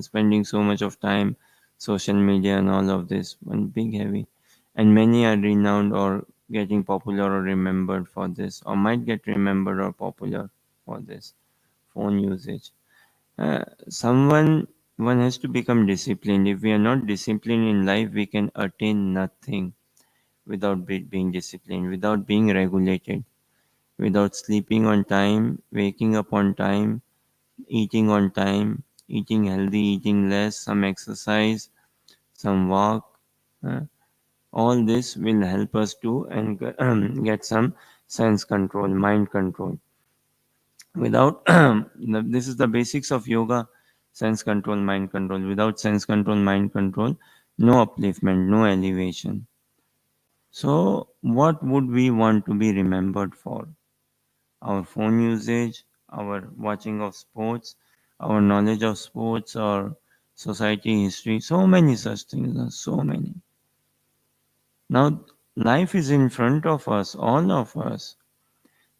spending so much of time, social media and all of this, one big heavy, and many are renowned or getting popular or remembered for this, or might get remembered or popular for this phone usage. Someone One has to become disciplined. If we are not disciplined in life, we can attain nothing without being disciplined, without being regulated, without sleeping on time, waking up on time, eating on time, eating healthy, eating less, some exercise, some walk. uh, all this will help us to and get some sense control, mind control. Without this is the basics of yoga: sense control, mind control. Without sense control, mind control, no upliftment, no elevation. So, what would we want to be remembered for? Our phone usage, our watching of sports, our knowledge of sports or society history, so many such things, so many. Now, life is in front of us, all of us.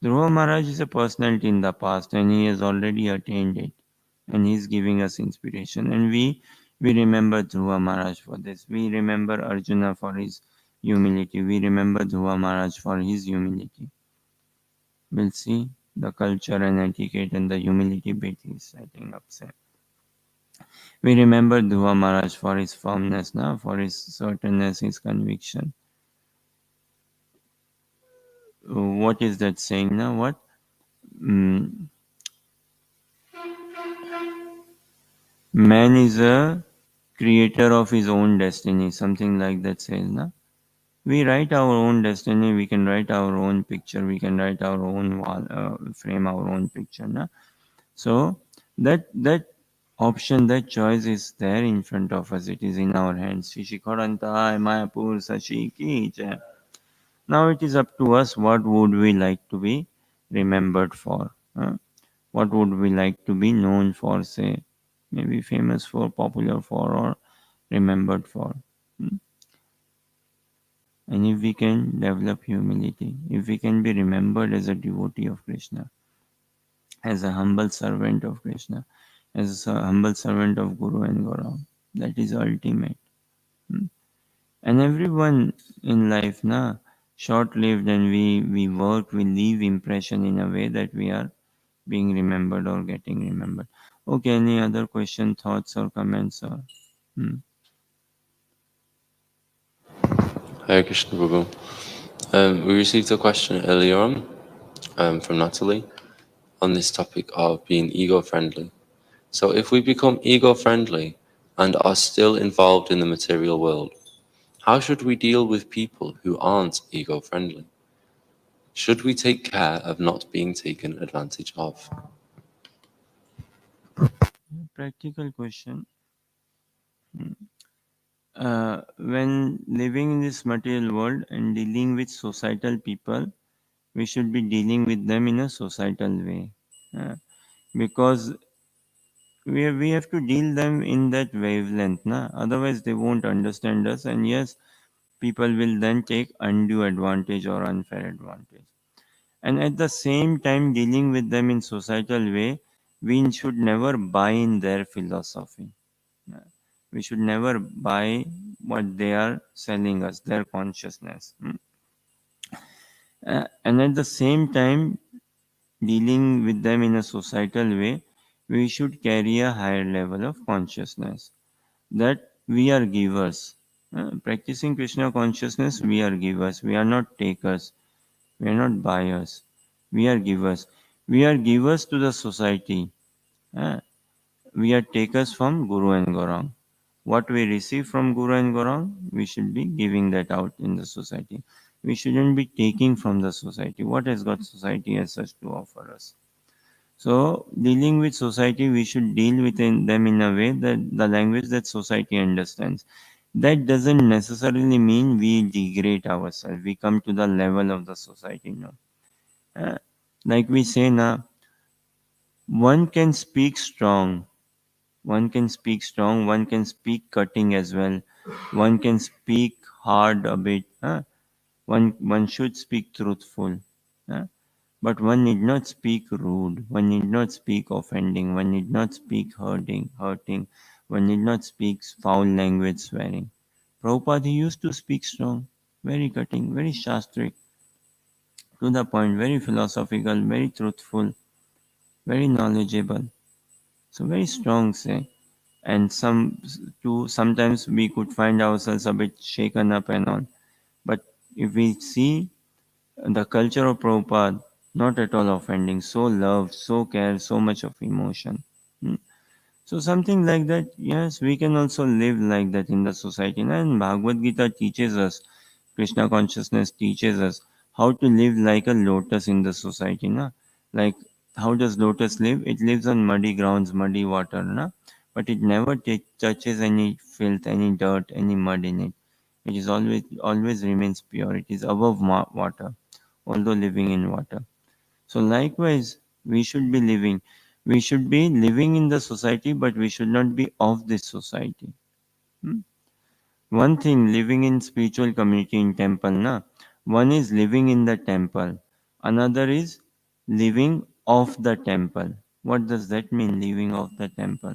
Dhruva Maharaj is a personality in the past, and he has already attained it, and he is giving us inspiration. And we remember Dhruva Maharaj for this. We remember Arjuna for his humility. We remember Dhruva Maharaj for his humility. We'll see the culture and etiquette and the humility bit he's setting up. We remember Dhruva Maharaj for his firmness, for his certainness, his conviction. What is that saying now? What? Mm, Man is a creator of his own destiny, something like that says. Na? We write our own destiny, we can write our own picture, we can write our own wall, frame our own picture. Na? So that option, that choice is there in front of us. It is in our hands. Shishikharanta, Mayapur, Sashi ki jai. Now it is up to us. What would we like to be remembered for? What would we like to be known for, say, maybe famous for, popular for, or remembered for? Hmm? And if we can develop humility, if we can be remembered as a devotee of Krishna, as a humble servant of Krishna, as a humble servant of Guru and Gaurav, that is ultimate. Hmm? And everyone in life, short-lived, and we work, we leave impression in a way that we are being remembered or getting remembered. Okay, any other question, thoughts, or comments? Or Hare Krishna Prabhu. We received a question earlier on from Natalie on this topic of being ego-friendly. So if we become ego-friendly and are still involved in the material world, how should we deal with people who aren't ego-friendly? Should we take care of not being taken advantage of? practical question. When living in this material world and dealing with societal people, we should be dealing with them in a societal way, because we have to deal them in that wavelength, otherwise they won't understand us, and yes, people will then take undue advantage or unfair advantage. And at the same time, dealing with them in societal way, we should never buy in their philosophy. Uh, we should never buy what they are selling us, their consciousness. And at the same time, dealing with them in a societal way, we should carry a higher level of consciousness that we are givers. Practicing Krishna consciousness, we are givers. We are not takers. We are not buyers. We are givers. We are givers to the society. Uh, we are takers from Guru and Gaurang. What we receive from Guru and Gaurang, we should be giving that out in the society. We shouldn't be taking from the society. What has got society as such to offer us? So, dealing with society, we should deal with them in a way that the language that society understands. That doesn't necessarily mean we degrade ourselves. We come to the level of the society. No. Uh, like we say now, one can speak strong. One can speak strong. One can speak cutting as well. One can speak hard a bit. One should speak truthful. Uh, But one need not speak rude, one need not speak offending, one need not speak hurting, one need not speak foul language, swearing. Prabhupada, he used to speak strong, very cutting, very shastric, to the point, very philosophical, very truthful, very knowledgeable. So very strong, say. And sometimes we could find ourselves a bit shaken up and all. But if we see the culture of Prabhupada, not at all offending, so love, so care, so much of emotion. Hmm. So something like that, yes, we can also live like that in the society. And Bhagavad Gita teaches us, Krishna consciousness teaches us how to live like a lotus in the society. Like how does lotus live? It lives on muddy grounds, muddy water, but it never touches any filth, any dirt, any mud in it. It is always remains pure. It is above water, although living in water. So likewise, we should be living. We should be living in the society, but we should not be of this society. Hmm? One thing, living in spiritual community in temple, one is living in the temple. Another is living off the temple. What does that mean, living off the temple?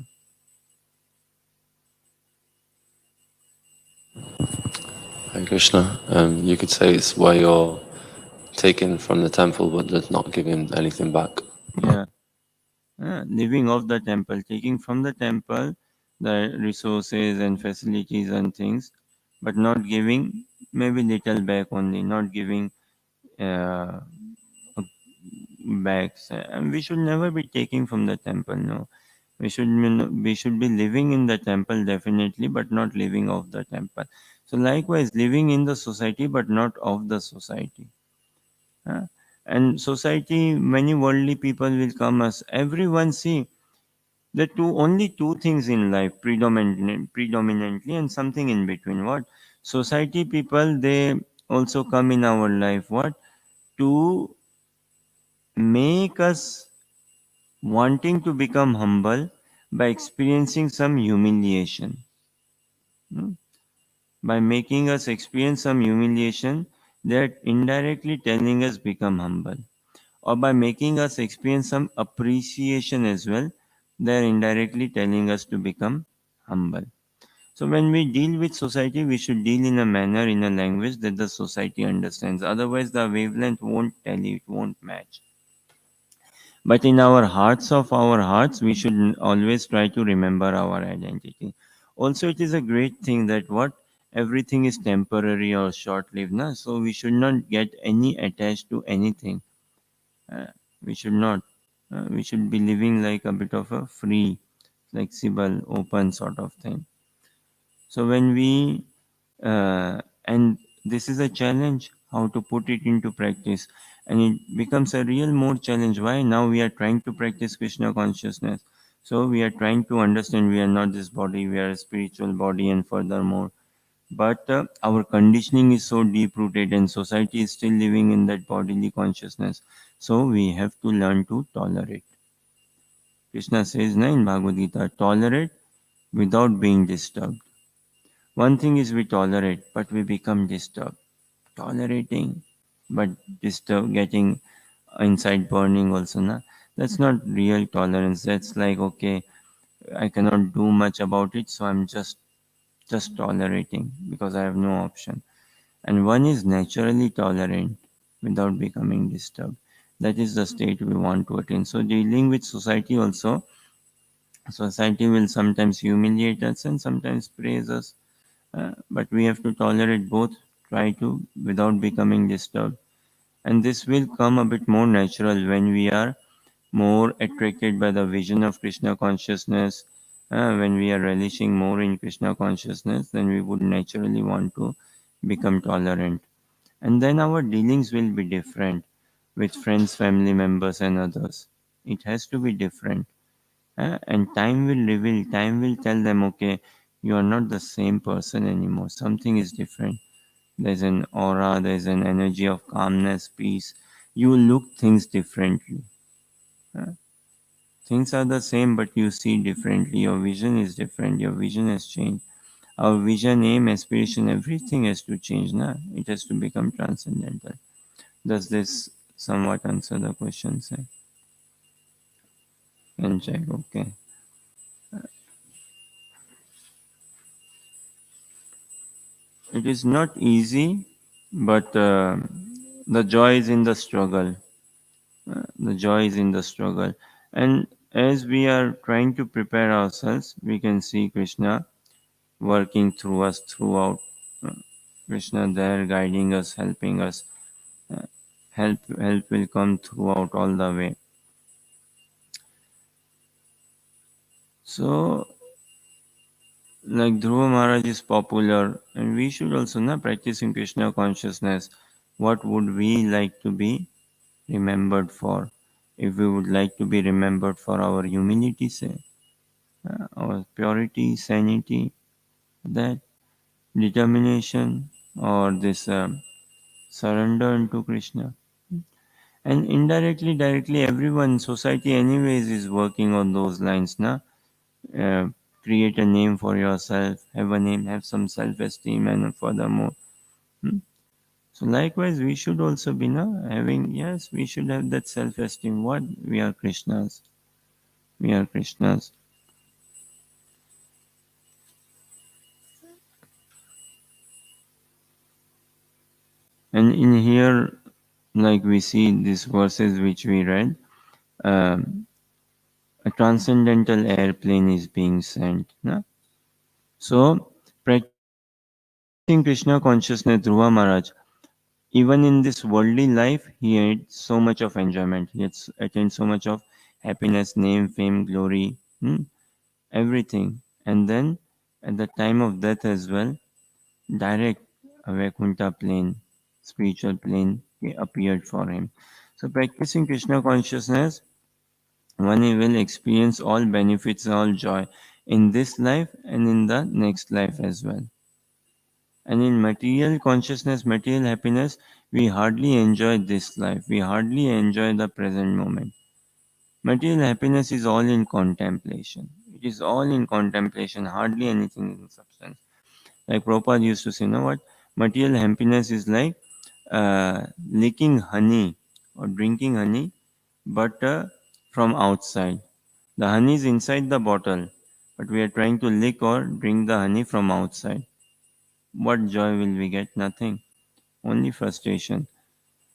Hare Krishna. You could say it's where you're taken from the temple but does not giving anything back. Yeah. Living off the temple, taking from the temple the resources and facilities and things, but not giving, maybe little back only, not giving uh, bags. And we should never be taking from the temple. No, we should be living in the temple definitely, but not living off the temple. So likewise, living in the society, but not of the society. Uh, and society, many worldly people will come us. Everyone see. There are only two things in life, predominantly, and something in between. What? Society people, they also come in our life. What? To make us wanting to become humble by experiencing some humiliation. Hmm? By making us experience some humiliation, they're indirectly telling us become humble. Or by making us experience some appreciation as well, they're indirectly telling us to become humble. So when we deal with society, we should deal in a manner, in a language that the society understands. Otherwise, the wavelength won't tally, it won't match. But in our hearts of our hearts, we should always try to remember our identity. Also, it is a great thing that what everything is temporary or short-lived. Na? So we should not get any attached to anything. Uh, we should not. We should be living like a bit of a free, flexible, open sort of thing. So when we and this is a challenge how to put it into practice, and it becomes a real more challenge. Why? Now we are trying to practice Krishna consciousness. So we are trying to understand we are not this body, we are a spiritual body, and furthermore, but our conditioning is so deep rooted, and society is still living in that bodily consciousness. So we have to learn to tolerate. Krishna says na, in Bhagavad Gita, tolerate without being disturbed. One thing is we tolerate, but we become disturbed. Tolerating, but disturb, getting inside burning also. Na? That's not real tolerance. That's like, okay, I cannot do much about it, so I'm just tolerating because I have no option. And one is naturally tolerant without becoming disturbed. That is the state we want to attain. So dealing with society also, society will sometimes humiliate us and sometimes praise us, but we have to tolerate both, try to without becoming disturbed. And this will come a bit more natural when we are more attracted by the vision of Krishna consciousness. When we are relishing more in Krishna consciousness, then we would naturally want to become tolerant. And then our dealings will be different with friends, family members, and others. It has to be different. And time will reveal, time will tell them, okay, you are not the same person anymore. Something is different. There's an aura, there's an energy of calmness, peace. You look things differently. Uh, Things are the same, but you see differently. Your vision is different. Your vision has changed. Our vision, aim, aspiration, everything has to change. Na? It has to become transcendental. Does this somewhat answer the question, sir? Can check, okay. It is not easy, but the joy is in the struggle. The joy is in the struggle. And as we are trying to prepare ourselves, we can see Krishna working through us throughout. Uh, Krishna there guiding us, helping us. Uh, help will come throughout all the way. So, like Dhruva Maharaj is popular, and we should also not practicing Krishna consciousness. What would we like to be remembered for? If we would like to be remembered for our humility, say, our purity, sanity, that determination, or this surrender unto Krishna. And indirectly, directly, everyone, society, anyways, is working on those lines. Na? Uh, Create a name for yourself, have a name, have some self esteem, and furthermore. Hmm? So, likewise, we should also be having, yes, we should have that self esteem. What? We are Krishnas. We are Krishnas. And in here, like we see these verses which we read, um, a transcendental airplane is being sent. Na? So, practicing Krishna consciousness, Dhruva Maharaj, even in this worldly life, he had so much of enjoyment. He had attained so much of happiness, name, fame, glory, everything. And then at the time of death as well, direct a Vaikuntha plane, spiritual plane appeared for him. So practicing Krishna consciousness one will experience all benefits, all joy in this life and in the next life as well. And in material consciousness, material happiness, we hardly enjoy this life. We hardly enjoy the present moment. Material happiness is all in contemplation. It is all in contemplation, hardly anything in substance. Like Prabhupada used to say, you know what? Material happiness is like licking honey or drinking honey, but from outside. The honey is inside the bottle, but we are trying to lick or drink the honey from outside. What joy will we get? Nothing. Only frustration.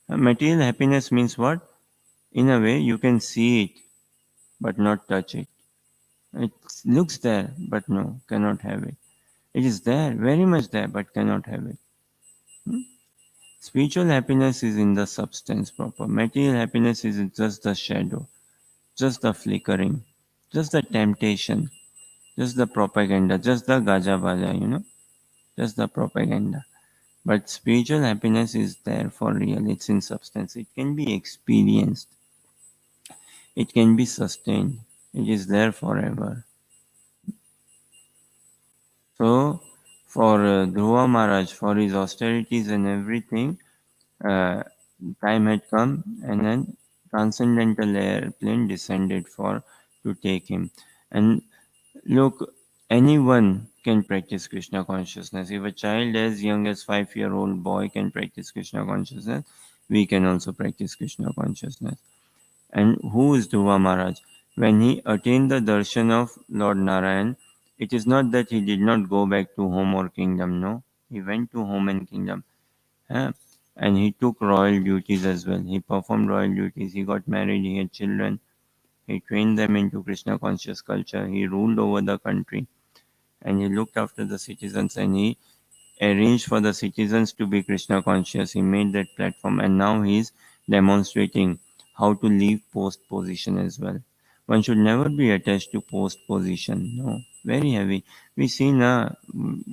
Material happiness means what? In a way, you can see it, but not touch it. It looks there, but no, cannot have it. It is there, very much there, but cannot have it. Hmm? Spiritual happiness is in the substance proper. Material happiness is just the shadow, just the flickering, just the temptation, just the propaganda, just the gaja baja, just the propaganda. But spiritual happiness is there for real. It's in substance. It can be experienced. It can be sustained. It is there forever. So, for Dhruva Maharaj, for his austerities and everything, uh, time had come and then transcendental airplane descended for to take him. And look, anyone can practice Krishna consciousness. If a child as young as 5-year-old boy can practice Krishna consciousness, we can also practice Krishna consciousness. And who is Dhruva Maharaj? When he attained the darshan of Lord Narayan, it is not that he did not go back to home or kingdom, no. He went to home and kingdom. eh? And he took royal duties as well. He performed royal duties. He got married. He had children. He trained them into Krishna conscious culture. He ruled over the country. And he looked after the citizens and he arranged for the citizens to be Krishna conscious. He made that platform and now he is demonstrating how to leave post position as well. One should never be attached to post position. No, very heavy. We see now,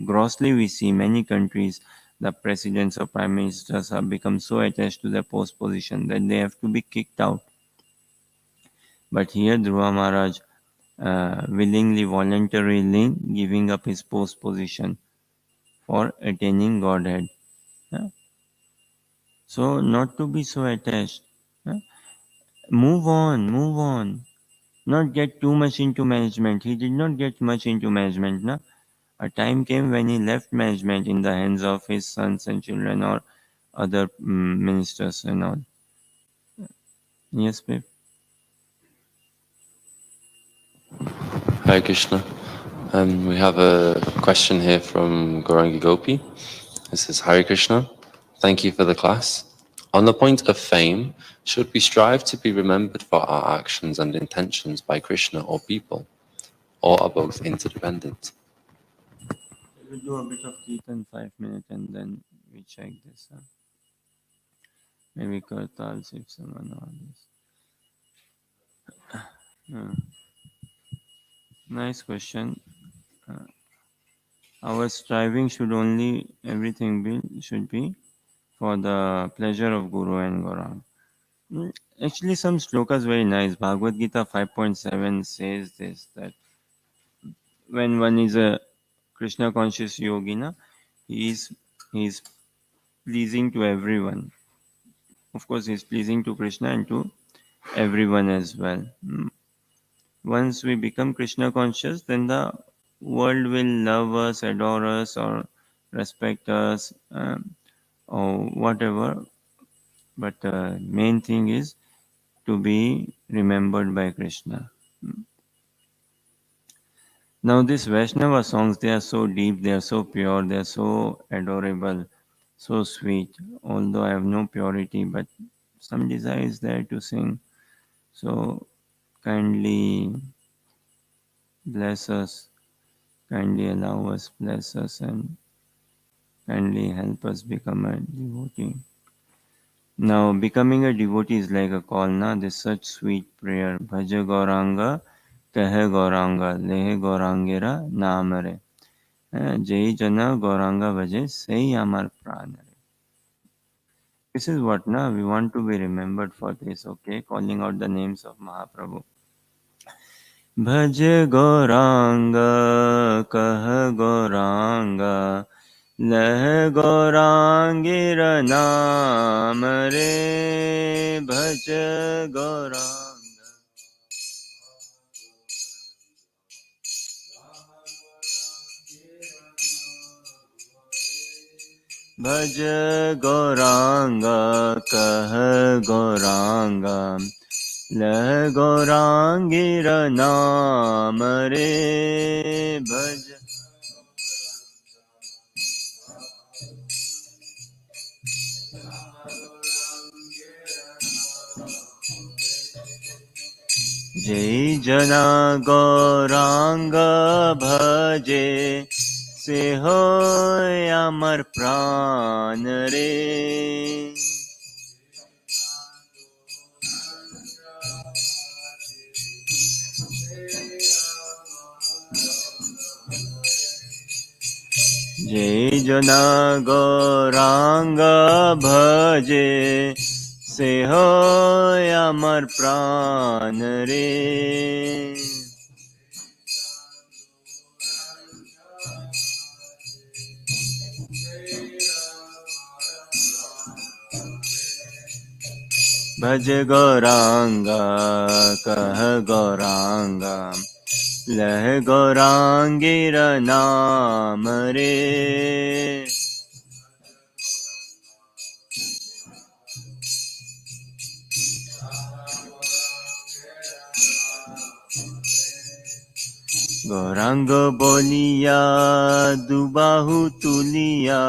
grossly we see many countries, the presidents or prime ministers have become so attached to their post position that they have to be kicked out. But here Dhruva Maharaj willingly, voluntarily giving up his post position for attaining Godhead. Yeah. So not to be so attached. Yeah. Move on, move on. Not get too much into management. He did not get much into management. Na? A time came when he left management in the hands of his sons and children or other ministers and all. Yes, babe. Hare Krishna. We have a question here from Gaurangi Gopi. This is Hare Krishna. Thank you for the class. On the point of fame, should we strive to be remembered for our actions and intentions by Krishna or people, or are both interdependent? We'll do a bit of Kirtan 5 minutes and then we check this. Maybe Kartal, if someone or this. Nice question. Our striving should only everything should be for the pleasure of Guru and Gaurang. Actually, some slokas very nice. Bhagavad Gita 5.7 says this, that when one is a Krishna conscious yogina, he is pleasing to everyone. Of course, he is pleasing to Krishna and to everyone as well. Once we become Krishna conscious, then the world will love us, adore us, or respect us, or whatever. But the main thing is to be remembered by Krishna. Now, these Vaishnava songs, they are so deep, they are so pure, they are so adorable, so sweet. Although I have no purity, but some desire is there to sing. So, kindly bless us, kindly allow us, bless us, and kindly help us become a devotee. Now, becoming a devotee is like a call, na? This such sweet prayer. Bhaja Gauranga, Kahe Gauranga, Lehe Gaurangera, Namare. Jai Jana Gauranga Bhaje, Sei Amar Pranare. This is what, na? We want to be remembered for this, okay? Calling out the names of Mahaprabhu. भज गौरांग कह गौरांग लह गौरांगिर नाम रे भज गौरांग भज गौरांग कह गौरांग लह गौरांगिर नाम रे भज जय जना गौरांग भजे से हो अमर प्राण रे जय जना गौरांग भजे से हो अमर प्राण रे भज गौरांग कह गौरांग लह गौरांगिर नाम रे गौरांग बोलिया दुबाहु तुलिया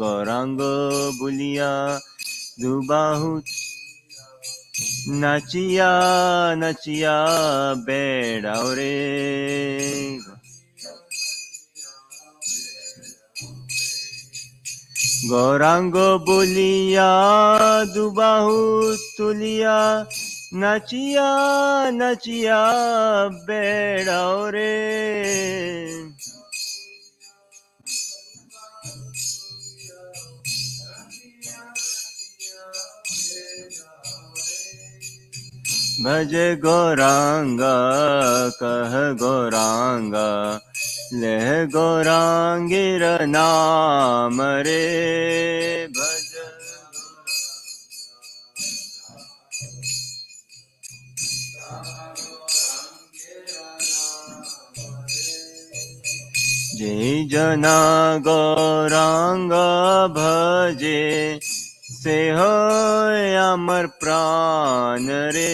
गौरांग बोलिया दुबाहु नचिया नचिया बेड़ाओ रे गौरांग बोलिया दुबाहु तुलिया नचिया नचिया बेड़ाओ रे भज गौरांग कह गौरांग लह गौरांगिर नाम रे भज जय जना गौरांग भजे से हो अमर प्राण रे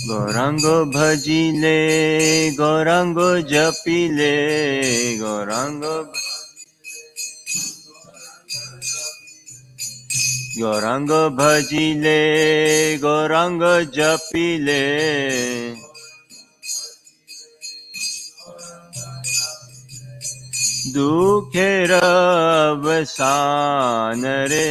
गौरांग भजिले गौरांग जपिले गौरांग गौरांग भजिले गौरांग जपिले दुखेर अवसान रे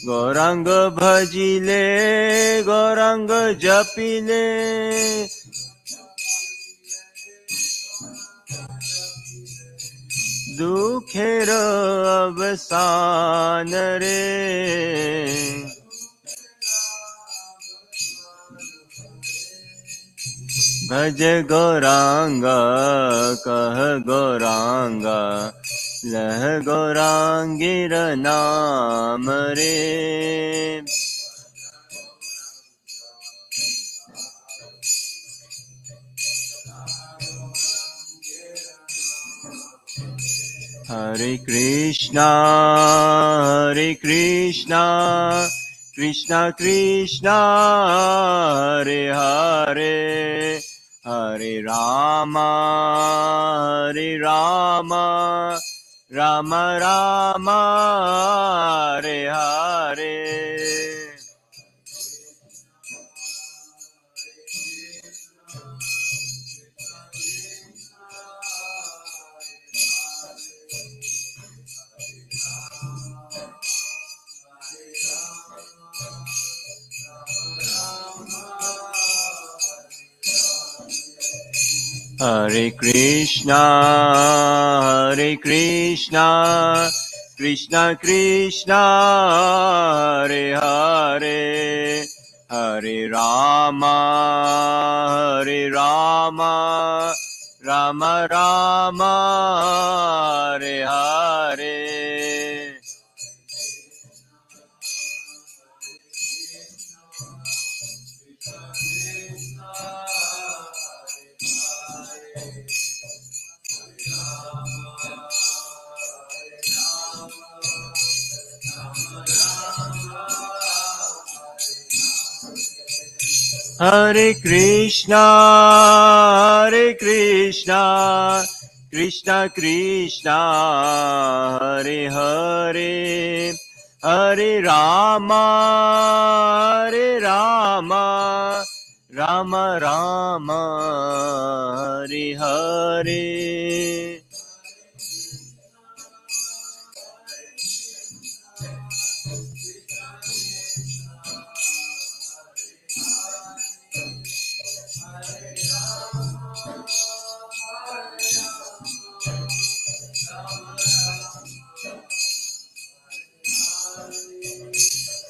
गौरांग भजिले गौरांग जपिले दुखेर अवसान रे भज गौरांग कह गौरांग लह गौरांगिर नाम रे Hare Krishna Krishna Krishna Hare Hare Hare Rama Rama Rama Hare Hare Hare Krishna, Hare Krishna, Krishna Krishna, Hare Hare, Hare Rama, Hare Rama, Rama Rama, Hare Hare. Hare Krishna, Hare Krishna, Krishna Krishna, Hare Hare, Hare Rama, Hare Rama, Rama Rama, Hare Hare.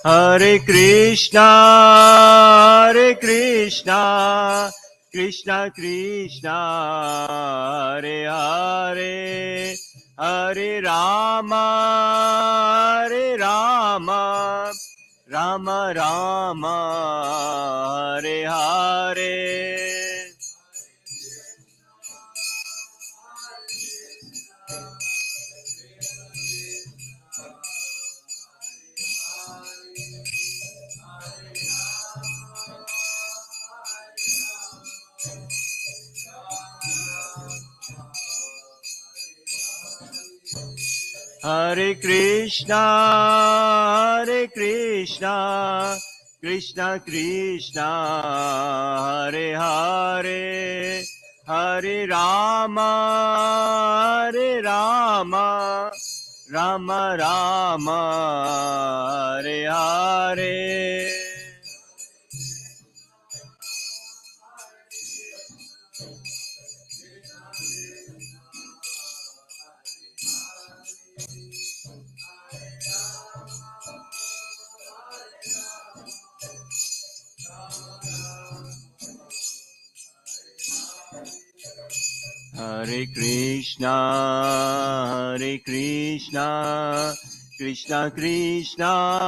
Hare Krishna, Hare Krishna, Krishna Krishna, Hare Hare, Hare Rama, Hare Rama, Rama Rama, Hare Hare. Hare Krishna, Hare Krishna, Krishna Krishna, Hare Hare, Hare Rama, Hare Rama, Rama Rama, Hare Hare. Hare Krishna, Hare Krishna, Krishna Krishna,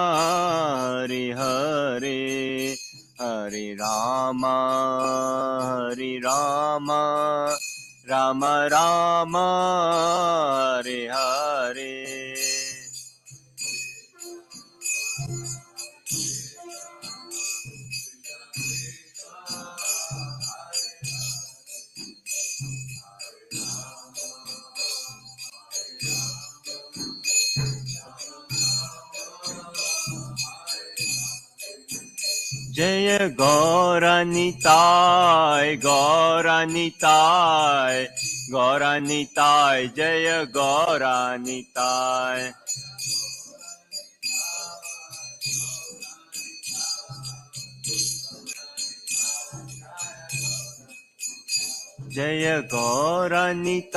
Hare Hare, Hare Rama, Hare Rama, Rama Rama, Hare Hare. Jaya Gauranitai, Gauranitai, Gauranitai, Jaya Gauranitai. Jaya Gauranitai,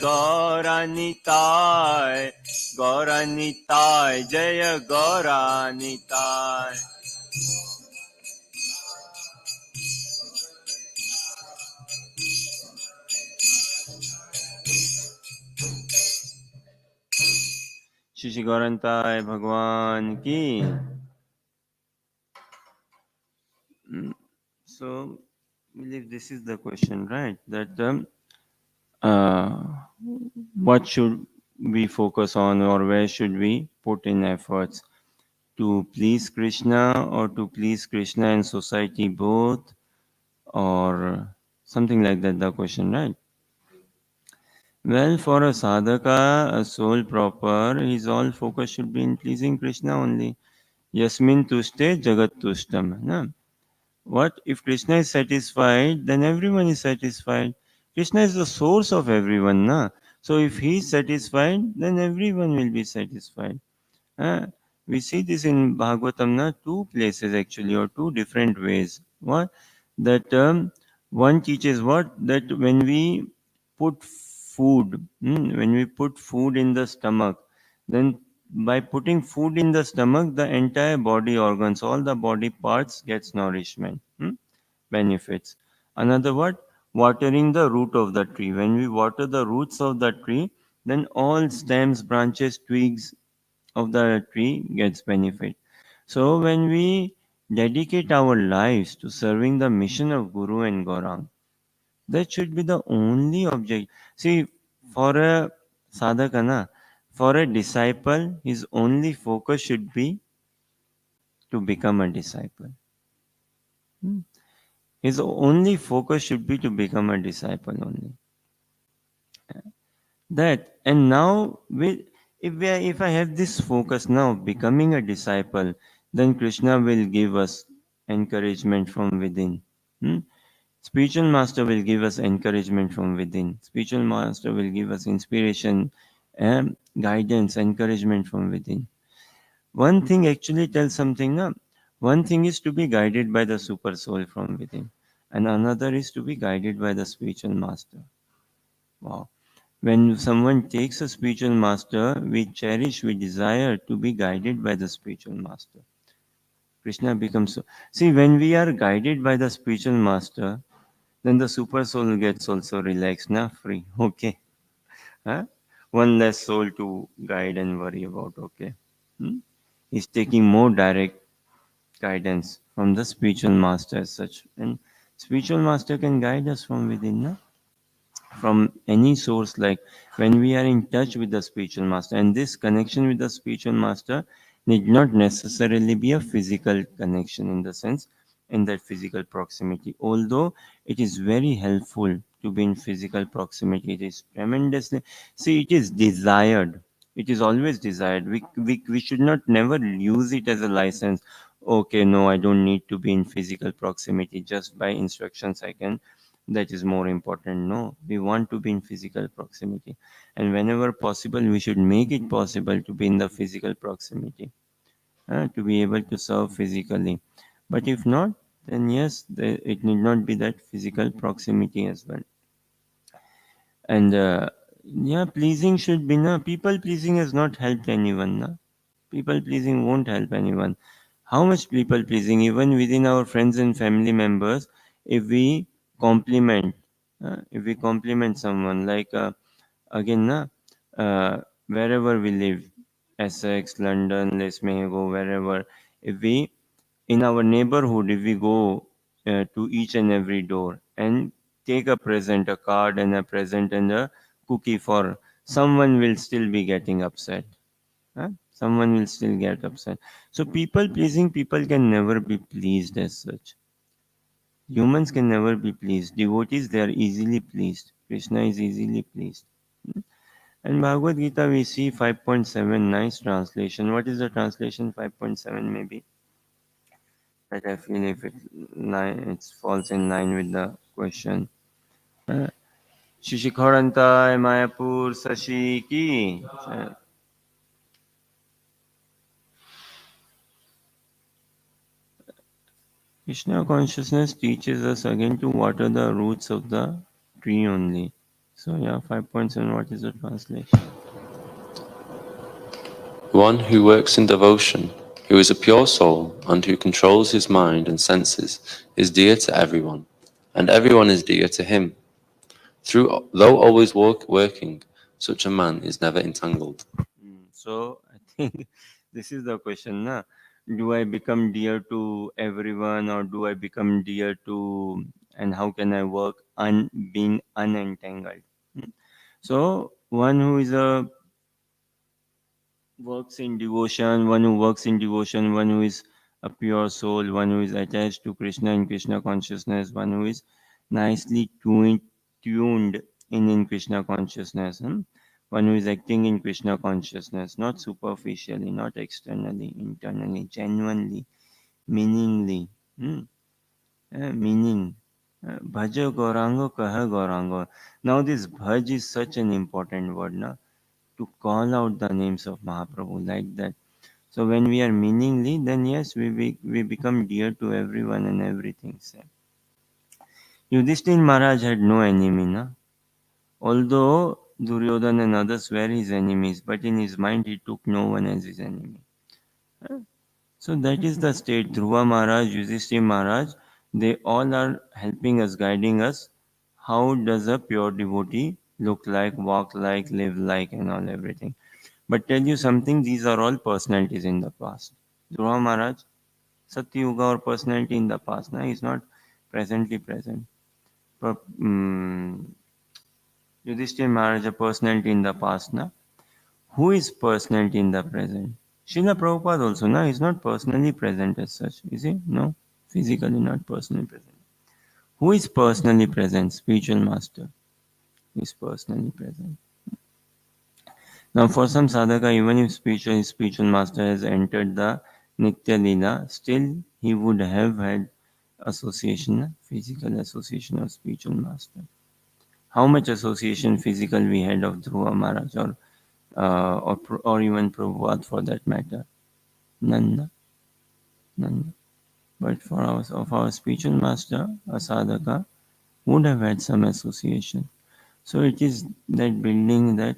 Gauranitai, Gauranitai, Jaya Gauranitai. Shri Gaurantai Bhagwan ki. So, I believe this is the question, right? That what should we focus on, or where should we put in efforts? To please Krishna or to please Krishna and society both, or something like that, the question, right? Well, for a sadhaka, a soul proper, his all focus should be in pleasing Krishna only. Yasmin tushte jagat tushtam. Na? What? If Krishna is satisfied, then everyone is satisfied. Krishna is the source of everyone. Na? So if he is satisfied, then everyone will be satisfied. We see this in Bhagavatam, na? Two places actually, or two different ways. What? That One teaches what? That when we put food, when we put food in the stomach, then by putting food in the stomach, the entire body organs, all the body parts gets nourishment, benefits. Another what? Watering the root of the tree. When we water the roots of the tree, then all stems, branches, twigs of the tree gets benefit. So when we dedicate our lives to serving the mission of Guru and Gaurang, that should be the only object. See, for a sadhakana, for a disciple, his only focus should be to become a disciple. Hmm. His only focus should be to become a disciple only. That and now with if I have this focus now becoming a disciple, then Krishna will give us encouragement from within. Hmm? Spiritual master will give us encouragement from within. Spiritual master will give us inspiration, guidance, encouragement from within. One thing actually tells something. Na? One thing is to be guided by the super soul from within, and another is to be guided by the spiritual master. Wow. When someone takes a spiritual master, we cherish, we desire to be guided by the spiritual master. Krishna becomes so. See, when we are guided by the spiritual master, then the super soul gets also relaxed, na free. Okay. Huh? One less soul to guide and worry about. Okay. Hmm? He's taking more direct guidance from the spiritual master as such. And spiritual master can guide us from within, na? From any source, like when we are in touch with the spiritual master, and this connection with the spiritual master need not necessarily be a physical connection in the sense in that physical proximity, although it is very helpful to be in physical proximity. It is tremendously, see, it is desired, it is always desired. We should not never use it as a license. Okay, no, I don't need to be in physical proximity, just by instructions I can, that is more important. No, we want to be in physical proximity, and whenever possible we should make it possible to be in the physical proximity, to be able to serve physically. But if not, then yes, it need not be that physical proximity as well. And yeah, pleasing should be, na, people pleasing has not helped anyone, na. People pleasing won't help anyone. How much people pleasing, even within our friends and family members, if we compliment, if we compliment someone, like again, na, wherever we live, Essex, London, Les Mexico, wherever, if we in our neighborhood, if we go to each and every door and take a present, a card and a present and a cookie for someone, will still be getting upset. Someone will still get upset. So people pleasing, people can never be pleased as such. Humans can never be pleased. Devotees, they are easily pleased. Krishna is easily pleased. And Bhagavad Gita, we see 5.7, nice translation. What is the translation? 5.7 maybe. But I feel if it falls in line with the question. Uh, Shishikharantai Mayapur Sashi Ki. Krishna consciousness teaches us again to water the roots of the tree only. So yeah, 5.7, what is the translation? One who works in devotion, who is a pure soul, and who controls his mind and senses, is dear to everyone, and everyone is dear to him. Though always working, such a man is never entangled. So I think this is the question, na? Do I become dear to everyone, or do I become dear to, and how can I work being unentangled? Hmm. So one who is a works in devotion, one who works in devotion, one who is a pure soul, one who is attached to Krishna and Krishna consciousness, one who is nicely tuned in Krishna consciousness, one who is acting in Krishna consciousness, not superficially, not externally, internally, genuinely, meaningly. Hmm? Meaning. Bhaja Gaurango Kaha Gaurango. Now this bhaj is such an important word, na? To call out the names of Mahaprabhu like that. So when we are meaningly, then yes, we become dear to everyone and everything. So Yudhishthir Maharaj had no enemy, na? Although Duryodhana and others were his enemies, but in his mind he took no one as his enemy. So that is the state. Dhruva Maharaj, Yudhishthir Maharaj, they all are helping us, guiding us. How does a pure devotee look like, walk like, live like, and all everything? But tell you something, these are all personalities in the past. Dhruva Maharaj, Satyuga or personality in the past, na? He is not presently present. But, Yudhishthir Maharaj, a personality in the past, na? Who is personality in the present? Srila Prabhupada also, na? He's not personally present as such, is he? No, physically not personally present. Who is personally present? Spiritual master is personally present. Now, for some sadhaka, even if spiritual master has entered the Nitya Lila, still he would have had association, physical association of spiritual master. How much association physical we had of Dhruva Maharaj or even Prabhupada for that matter? None, none. But for our spiritual master, a sadhaka, would have had some association. So it is that building that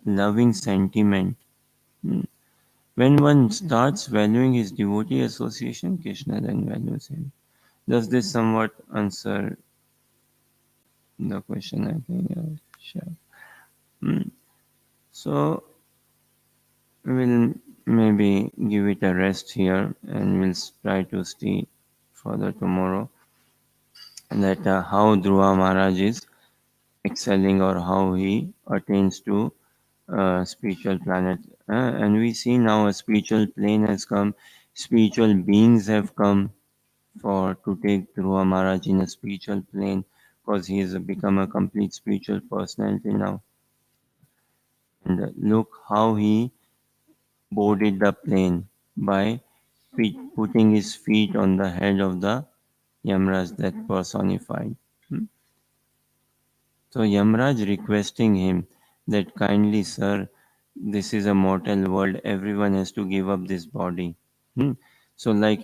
loving sentiment. Hmm. When one starts valuing his devotee association, Krishna then values him. Does this somewhat answer the question? I think, yeah, sure. Hmm. So we'll maybe give it a rest here and we'll try to see further tomorrow that how Dhruva Maharaj is excelling or how he attains to spiritual planet. And we see now a spiritual plane has come, spiritual beings have come for to take Dhruva Maharaj in a spiritual plane because he has become a complete spiritual personality now. And look how he boarded the plane by putting his feet on the head of the Yamraj that personified. Hmm. So Yamraj requesting him that kindly, sir, this is a mortal world. Everyone has to give up this body. Hmm. So, like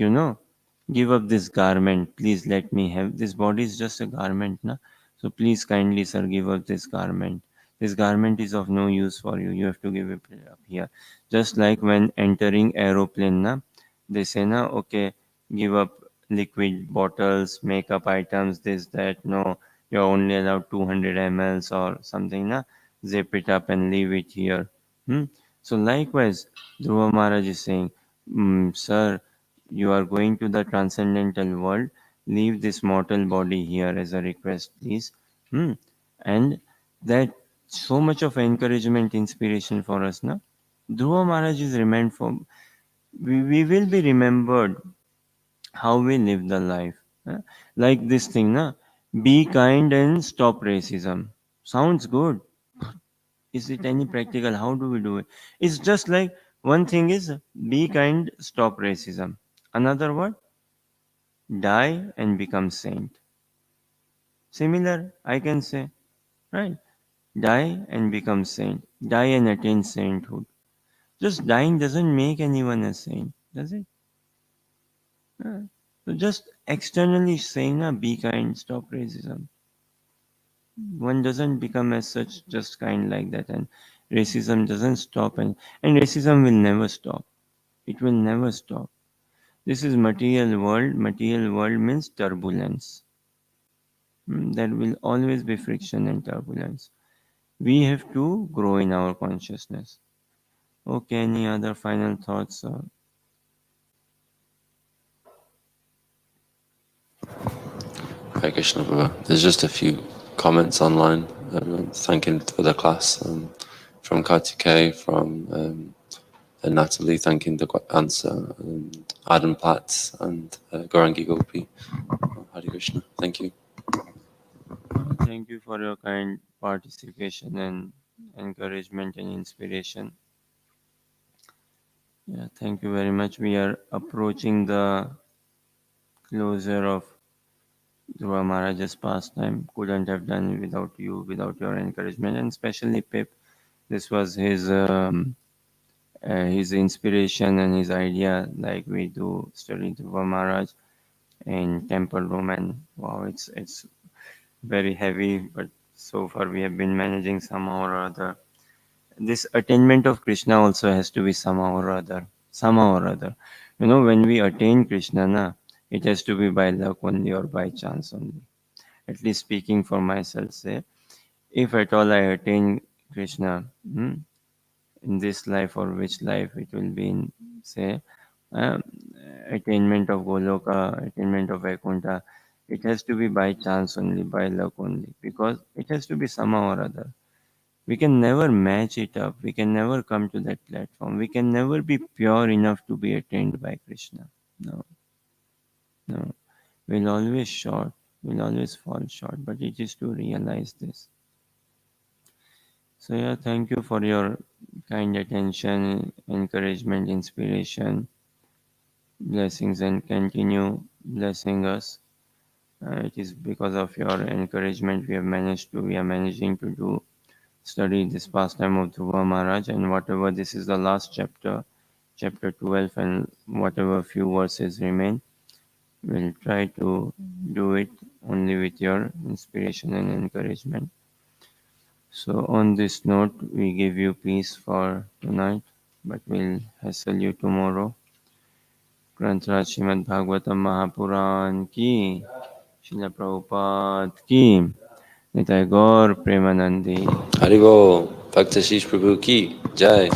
give up this garment. Please let me have this body is just a garment, na. So please kindly, sir, give up this garment. This garment is of no use for you. You have to give it up here. Just like when entering aeroplane, na, they say, na, okay, give up liquid bottles, makeup items, this, that. No, you're only allowed 200 mls or something, na. Zip it up and leave it here. Hmm? So likewise, Dhruva Maharaj is saying, sir, you are going to the transcendental world. Leave this mortal body here as a request, please. Hmm? And that so much of encouragement, inspiration for us, na. Dhruva Maharaj is remained for. We will be remembered how we live the life. Like this thing, na. Be kind and stop racism. Sounds good. Is it any practical? How do we do it? It's just like one thing is be kind, stop racism. Another word, die and become saint. Similar, I can say, right? Die and become saint. Die and attain sainthood. Just dying doesn't make anyone a saint, does it? Uh, So just externally saying, be kind, stop racism. One doesn't become as such just kind like that, and racism doesn't stop, and racism will never stop. It will never stop. This is material world. Material world means turbulence. There will always be friction and turbulence. We have to grow in our consciousness. Okay, any other final thoughts? Hare Krishna, Baba. There's just a few comments online. Thanking for the class from Kartikeya, from Natalie, thanking the answer, and Adam Platz and Gorangi Gopi. Hare Krishna. Thank you. Thank you for your kind participation and encouragement and inspiration. Yeah, thank you very much. We are approaching the closure of Dhruva Maharaja's pastime. Couldn't have done without you, without your encouragement, and especially Pip. This was his inspiration and his idea, like we do study Dhruva Maharaj. in temple room, and wow, it's very heavy, but so far we have been managing somehow or other. This attainment of Krishna also has to be somehow or other. Somehow or other. When we attain Krishna, na, it has to be by luck only or by chance only. At least speaking for myself, say, if at all I attain Krishna, in this life or which life it will be in, say, um, attainment of Goloka, attainment of Vaikuntha, it has to be by chance only, by luck only, because it has to be somehow or other. We can never match it up. We can never come to that platform. We can never be pure enough to be attained by Krishna. No, no. We'll always short. We'll always fall short. But it is to realize this. So yeah, thank you for your kind attention, encouragement, inspiration, blessings, and continue blessing us. It is because of your encouragement we are managing to do study this pastime of Dhruva Maharaj, and whatever this is the last chapter, chapter 12, and whatever few verses remain, we'll try to do it only with your inspiration and encouragement. So, on this note, we give you peace for tonight, but we'll hassle you tomorrow. ग्रंथराज Shrimad Bhagavatam Mahapuran की, शिला प्रभुपाद की, निताय गौर Premanandi. Haribo, Bhakta Shish Prabhu ki, Jai.